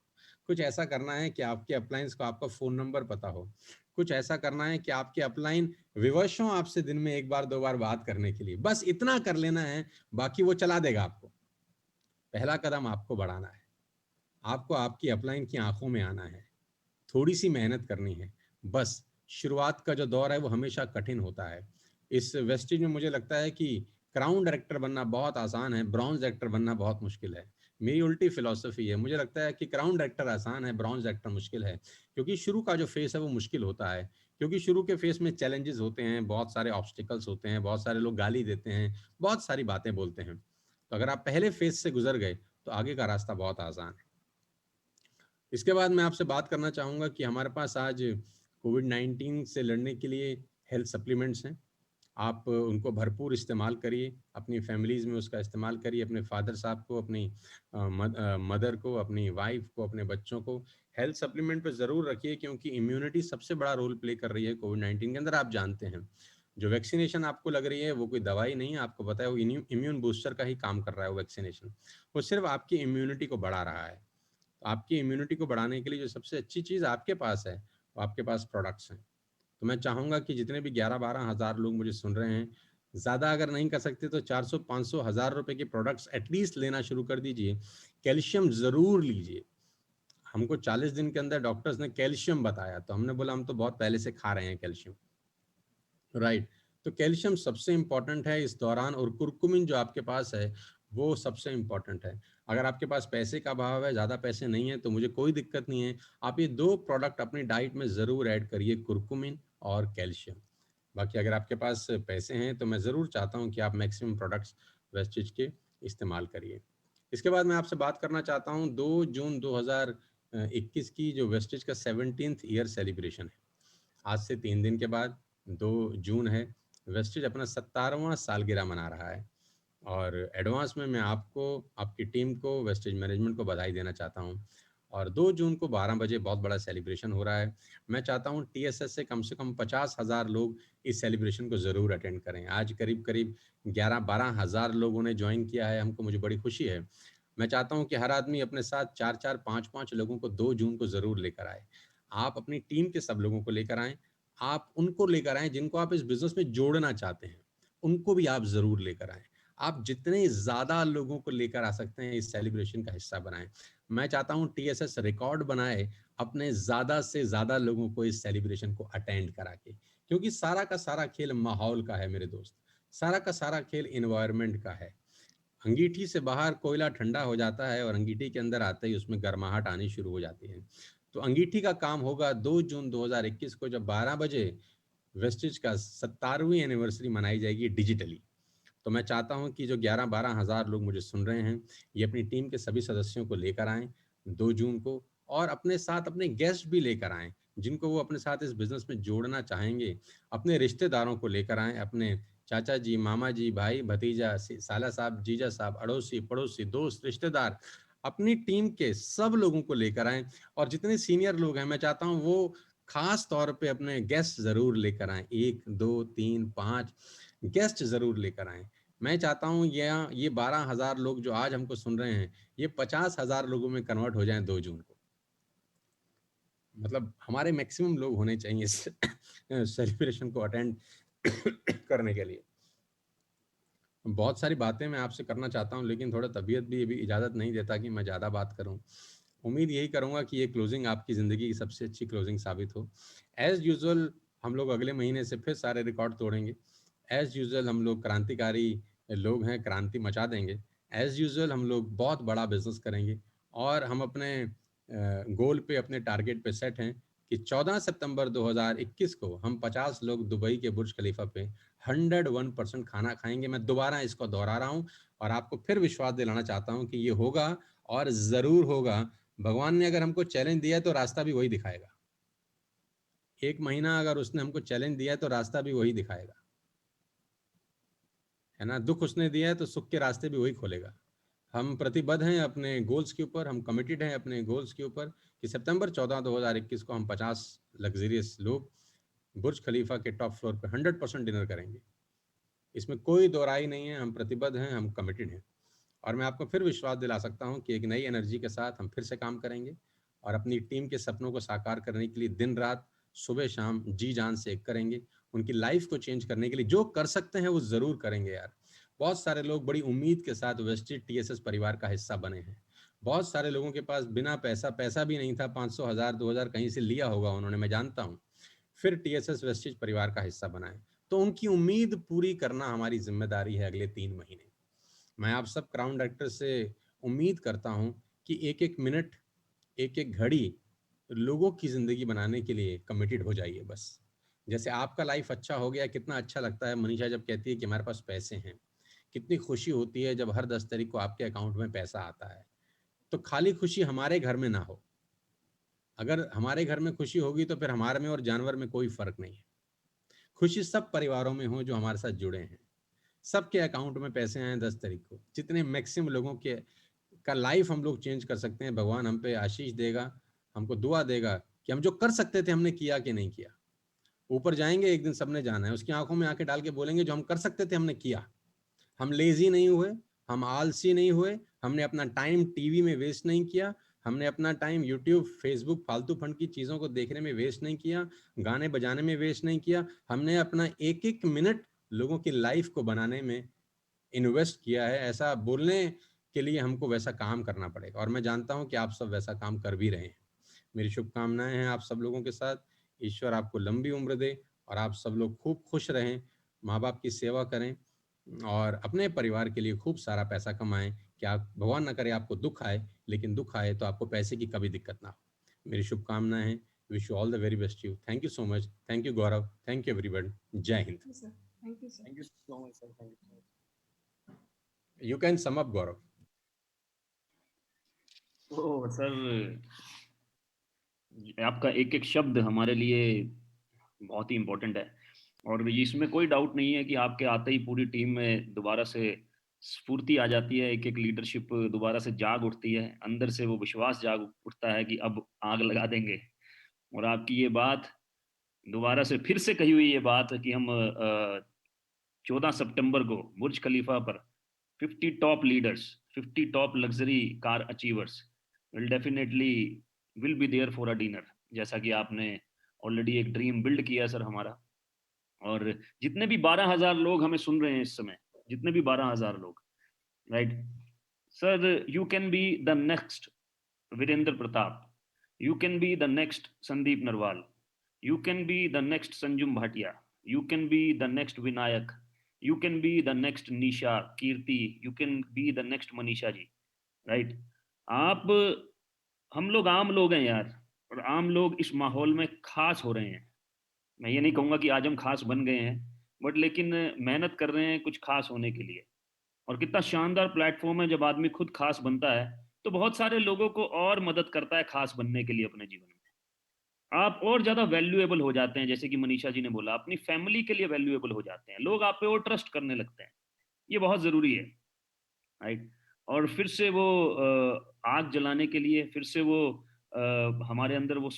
कुछ ऐसा करना है कि आपके अपलाइंस को आपका फ़ोन नंबर पता हो, कुछ ऐसा करना है कि आपके अपलाइन विवश हों आपसे दिन में 1 बार 2 बार बात करने के लिए, बस इतना कर लेना है, बाकी वो चला देगा आपको। पहला कदम आपको बढ़ाना है, आपको आपकी अपलाइन की आंखों में आना है, थोड़ी सी मेहनत करनी है, बस। शुरुआत का जो दौर है वो हमेशा कठिन होता है। इस वेस्टेज में मुझे लगता है कि क्राउन डायरेक्टर बनना बहुत आसान है, ब्रॉन्ज डायरेक्टर बनना बहुत मुश्किल है। मेरी उल्टी फिलॉसफी है, मुझे लगता है कि क्राउन डायरेक्टर आसान है, ब्रॉन्ज डायरेक्टर मुश्किल है, क्योंकि शुरू का जो फेस है वो मुश्किल होता है, क्योंकि शुरू के फेस में चैलेंजेस होते हैं, बहुत सारे ऑब्स्टिकल्स होते हैं, बहुत सारे लोग गाली देते हैं, बहुत सारी बातें बोलते हैं। तो अगर आप पहले फेस से गुजर गए तो आगे का रास्ता बहुत आसान है। इसके बाद मैं आपसे बात करना चाहूँगा कि हमारे पास आज कोविड-19 से लड़ने के लिए हेल्थ सप्लीमेंट्स हैं। आप उनको भरपूर इस्तेमाल करिए, अपनी फैमिलीज़ में उसका इस्तेमाल करिए, अपने फादर साहब को, अपनी मदर को, अपनी वाइफ़ को, अपने बच्चों को हेल्थ सप्लीमेंट पे ज़रूर रखिए, क्योंकि इम्यूनिटी सबसे बड़ा रोल प्ले कर रही है कोविड-19 के अंदर। आप जानते हैं, जो वैक्सीनेशन आपको लग रही है वो कोई दवाई नहीं है, आपको पता है वो इम्यून बूस्टर का ही काम कर रहा है वो वैक्सीनेशन। वो सिर्फ़ आपकी इम्यूनिटी को बढ़ा रहा है। आपकी इम्यूनिटी को बढ़ाने के लिए जो सबसे अच्छी चीज़ आपके पास है, वो आपके पास प्रोडक्ट्स हैं। तो मैं चाहूँगा कि जितने भी 11-12 हज़ार लोग मुझे सुन रहे हैं, ज़्यादा अगर नहीं कर सकते तो 400-500 हज़ार रुपए के प्रोडक्ट्स एटलीस्ट लेना शुरू कर दीजिए। कैल्शियम ज़रूर लीजिए। हमको 40 दिन के अंदर डॉक्टर्स ने कैल्शियम बताया, तो हमने बोला हम तो बहुत पहले से खा रहे हैं कैल्शियम, राइट। तो कैल्शियम सबसे इम्पोर्टेंट है इस दौरान, और कुर्कुमिन जो आपके पास है वो सबसे इम्पोर्टेंट है। अगर आपके पास पैसे का अभाव है, ज़्यादा पैसे नहीं है, तो मुझे कोई दिक्कत नहीं है, आप ये 2 प्रोडक्ट अपनी डाइट में ज़रूर ऐड करिए, कुर्कुमिन और कैल्शियम। बाकी अगर आपके पास पैसे हैं तो मैं ज़रूर चाहता हूँ कि आप मैक्सिमम प्रोडक्ट्स वेस्टेज के इस्तेमाल करिए। इसके बाद मैं आपसे बात करना चाहता हूँ 2 जून 2021 की जो वेस्टेज का 17th ईयर सेलिब्रेशन है। आज से 3 दिन के बाद 2 जून है, वेस्टेज अपना 17वां सालगिरह मना रहा है, और एडवांस में मैं आपको, आपकी टीम को, वेस्टेज मैनेजमेंट को बधाई देना चाहता हूँ। और 2 जून को 12 बजे बहुत बड़ा सेलिब्रेशन हो रहा है। मैं चाहता हूँ टीएसएस से कम 50,000 लोग इस सेलिब्रेशन को ज़रूर अटेंड करें। आज करीब 11-12 हज़ार लोगों ने ज्वाइन किया है, मुझे बड़ी खुशी है। मैं चाहता हूँ कि हर आदमी अपने साथ 4-4, 5-5 लोगों को 2 जून को ज़रूर लेकर आए। आप अपनी टीम के सब लोगों को लेकर आएँ, आप उनको लेकर आएँ जिनको आप इस बिज़नेस में जोड़ना चाहते हैं, उनको भी आप ज़रूर लेकर आएँ। आप जितने ज़्यादा लोगों को लेकर आ सकते हैं इस सेलिब्रेशन का हिस्सा बनाएँ। मैं चाहता हूँ टीएसएस रिकॉर्ड बनाए अपने ज़्यादा से ज़्यादा लोगों को इस सेलिब्रेशन को अटेंड करा के, क्योंकि सारा का सारा खेल माहौल का है मेरे दोस्त, सारा का सारा खेल एनवायरनमेंट का है। अंगीठी से बाहर कोयला ठंडा हो जाता है और अंगीठी के अंदर आते ही उसमें गर्माहट आनी शुरू हो जाती है। तो अंगीठी का काम होगा 2 जून 2021 को, जब 12 बजे वेस्टेज का 17वीं एनिवर्सरी मनाई जाएगी डिजिटली। तो मैं चाहता हूं कि जो 11-12 हज़ार लोग मुझे सुन रहे हैं, ये अपनी टीम के सभी सदस्यों को लेकर आएँ 2 जून को, और अपने साथ अपने गेस्ट भी लेकर आएँ, जिनको वो अपने साथ इस बिज़नेस में जोड़ना चाहेंगे। अपने रिश्तेदारों को लेकर आएँ, अपने चाचा जी, मामा जी, भाई, भतीजा, साला साहब, जीजा साहब, अड़ोसी, पड़ोसी, दोस्त, रिश्तेदार, अपनी टीम के सब लोगों को लेकर आएँ। और जितने सीनियर लोग हैं, मैं चाहता हूँ वो खास तौर पे अपने गेस्ट ज़रूर लेकर आएँ। 1, 2, 3, 5 गेस्ट ज़रूर लेकर आएँ। मैं चाहता हूँ ये 12 हज़ार लोग जो आज हमको सुन रहे हैं, ये 50 हज़ार लोगों में कन्वर्ट हो जाएँ 2 जून को। मतलब हमारे मैक्सिमम लोग होने चाहिए इस सेलिब्रेशन को अटेंड करने के लिए। बहुत सारी बातें मैं आपसे करना चाहता हूँ, लेकिन थोड़ा तबीयत भी अभी इजाज़त नहीं देता कि मैं ज़्यादा बात करूँ। उम्मीद यही करूँगा कि ये क्लोजिंग आपकी ज़िंदगी की सबसे अच्छी क्लोजिंग साबित हो। एज़ यूजुअल हम लोग अगले महीने से फिर सारे रिकॉर्ड तोड़ेंगे। एज़ यूजुअल हम लोग क्रांतिकारी लोग हैं, क्रांति मचा देंगे। एज़ यूजुअल हम लोग बहुत बड़ा बिज़नेस करेंगे, और हम अपने गोल पे, अपने टारगेट पे सेट हैं कि 14 सितंबर 2021 को हम 50 लोग दुबई के बुर्ज खलीफा पे 101% खाना खाएँगे। मैं दोबारा इसको दोहरा रहा हूँ और आपको फिर विश्वास दिलाना चाहता हूँ कि ये होगा, और ज़रूर होगा। भगवान ने अगर हमको चैलेंज दिया है तो रास्ता भी वही दिखाएगा। 1 महीना अगर उसने हमको चैलेंज दिया है तो रास्ता भी वही दिखाएगा, है ना। दुख उसने दिया है तो सुख के रास्ते भी वही खोलेगा। हम प्रतिबद्ध हैं अपने गोल्स के ऊपर, हम कमिटेड हैं अपने गोल्स के ऊपर कि सितंबर 14 2021 को हम 50 लग्जरियस लोग बुर्ज खलीफा के टॉप फ्लोर पे 100% डिनर करेंगे। इसमें कोई दो राय नहीं है, हम प्रतिबद्ध हैं, हम कमिटेड हैं। और मैं आपको फिर विश्वास दिला सकता हूं कि एक नई एनर्जी के साथ हम फिर से काम करेंगे और अपनी टीम के सपनों को साकार करने के लिए दिन रात सुबह शाम जी जान से एक करेंगे। उनकी लाइफ को चेंज करने के लिए जो कर सकते हैं वो ज़रूर करेंगे यार। बहुत सारे लोग बड़ी उम्मीद के साथ वेस्टेज टीएसएस परिवार का हिस्सा बने हैं। बहुत सारे लोगों के पास बिना पैसा भी नहीं था, 500 1000 2000 कहीं से लिया होगा उन्होंने, मैं जानता हूँ, फिर टीएसएस वेस्टेज परिवार का हिस्सा बनाए। तो उनकी उम्मीद पूरी करना हमारी जिम्मेदारी है अगले 3 महीने। मैं आप सब क्राउन डायरेक्टर से उम्मीद करता हूं कि एक एक मिनट, एक एक घड़ी लोगों की ज़िंदगी बनाने के लिए कमिटेड हो जाइए बस। जैसे आपका लाइफ अच्छा हो गया, कितना अच्छा लगता है मनीषा जब कहती है कि हमारे पास पैसे हैं। कितनी खुशी होती है जब हर 10 तारीख को आपके अकाउंट में पैसा आता है। तो खाली खुशी हमारे घर में ना हो। अगर हमारे घर में खुशी होगी तो फिर हमारे में और जानवर में कोई फ़र्क नहीं है। खुशी सब परिवारों में हो जो हमारे साथ जुड़े हैं। सबके अकाउंट में पैसे आए 10 तारीख को। जितने मैक्सिमम लोगों के का लाइफ हम लोग चेंज कर सकते हैं, भगवान हम पे आशीष देगा, हमको दुआ देगा कि हम जो कर सकते थे हमने किया कि नहीं किया। ऊपर जाएंगे एक दिन, सबने जाना है, उसकी आंखों में आंखें डाल के बोलेंगे जो हम कर सकते थे हमने किया। हम लेजी नहीं हुए, हम आलसी नहीं हुए, हमने अपना टाइम टीवी में वेस्ट नहीं किया, हमने अपना टाइम यूट्यूब फेसबुक फालतू फंड की चीज़ों को देखने में वेस्ट नहीं किया, गाने बजाने में वेस्ट नहीं किया। हमने अपना एक एक मिनट लोगों की लाइफ को बनाने में इन्वेस्ट किया है। ऐसा बोलने के लिए हमको वैसा काम करना पड़ेगा और मैं जानता हूं कि आप सब वैसा काम कर भी रहे हैं। मेरी शुभकामनाएं हैं आप सब लोगों के साथ। ईश्वर आपको लंबी उम्र दे और आप सब लोग खूब खुश रहें, माँ बाप की सेवा करें और अपने परिवार के लिए खूब सारा पैसा कमाएं कि आप, भगवान ना करे आपको दुख आए, लेकिन दुख आए तो आपको पैसे की कभी दिक्कत ना हो। मेरी शुभकामनाएं हैं। Wish you all the very best you. Thank you so much. Thank you Gaurav. Thank you everyone. जय हिंद। Thank you sir. Thank you so much sir, thank you. You can sum up Gaurav. तो सर आपका एक एक शब्द हमारे लिए बहुत ही इम्पोर्टेंट है और इसमें कोई डाउट नहीं है कि आपके आते ही पूरी टीम में दोबारा से स्फूर्ति आ जाती है, एक एक लीडरशिप दोबारा से जाग उठती है, अंदर से वो विश्वास जाग उठता है कि अब आग लगा देंगे। और आपकी ये बात दोबारा से फिर से कही हुई ये बात कि हम 14 सितंबर को बुर्ज खलीफा पर 50 top leaders, 50 top luxury car achievers will be there for a dinner. जैसा कि आपने ऑलरेडी एक ड्रीम बिल्ड किया सर हमारा। और जितने भी 12,000 लोग हमें सुन रहे हैं इस समय, जितने भी 12,000 लोग, right sir, you can be the next Virendra Pratap, you can be the next Sandeep Narwal, you can be the next Sanjum Bhatia, you can be the next Vinayak, you can be the next Nisha Kirti, you can be the next Manisha ji, right. आप, हम लोग आम लोग हैं यार, और आम लोग इस माहौल में खास हो रहे हैं। मैं ये नहीं कहूंगा कि आज हम खास बन गए हैं, बट लेकिन मेहनत कर रहे हैं कुछ खास होने के लिए। और कितना शानदार प्लेटफॉर्म है, जब आदमी खुद खास बनता है तो बहुत सारे लोगों को और मदद करता है खास बनने के लिए अपने जीवन में। आप और ज्यादा वैल्यूएबल हो जाते हैं, जैसे कि मनीषा जी ने बोला, अपनी फैमिली के लिए वैल्यूएबल हो जाते हैं, लोग आप पे और ट्रस्ट करने लगते हैं। ये बहुत जरूरी है, राइट। और फिर से वो आग जलाने के लिए, फिर से वो हमारे अंदर वो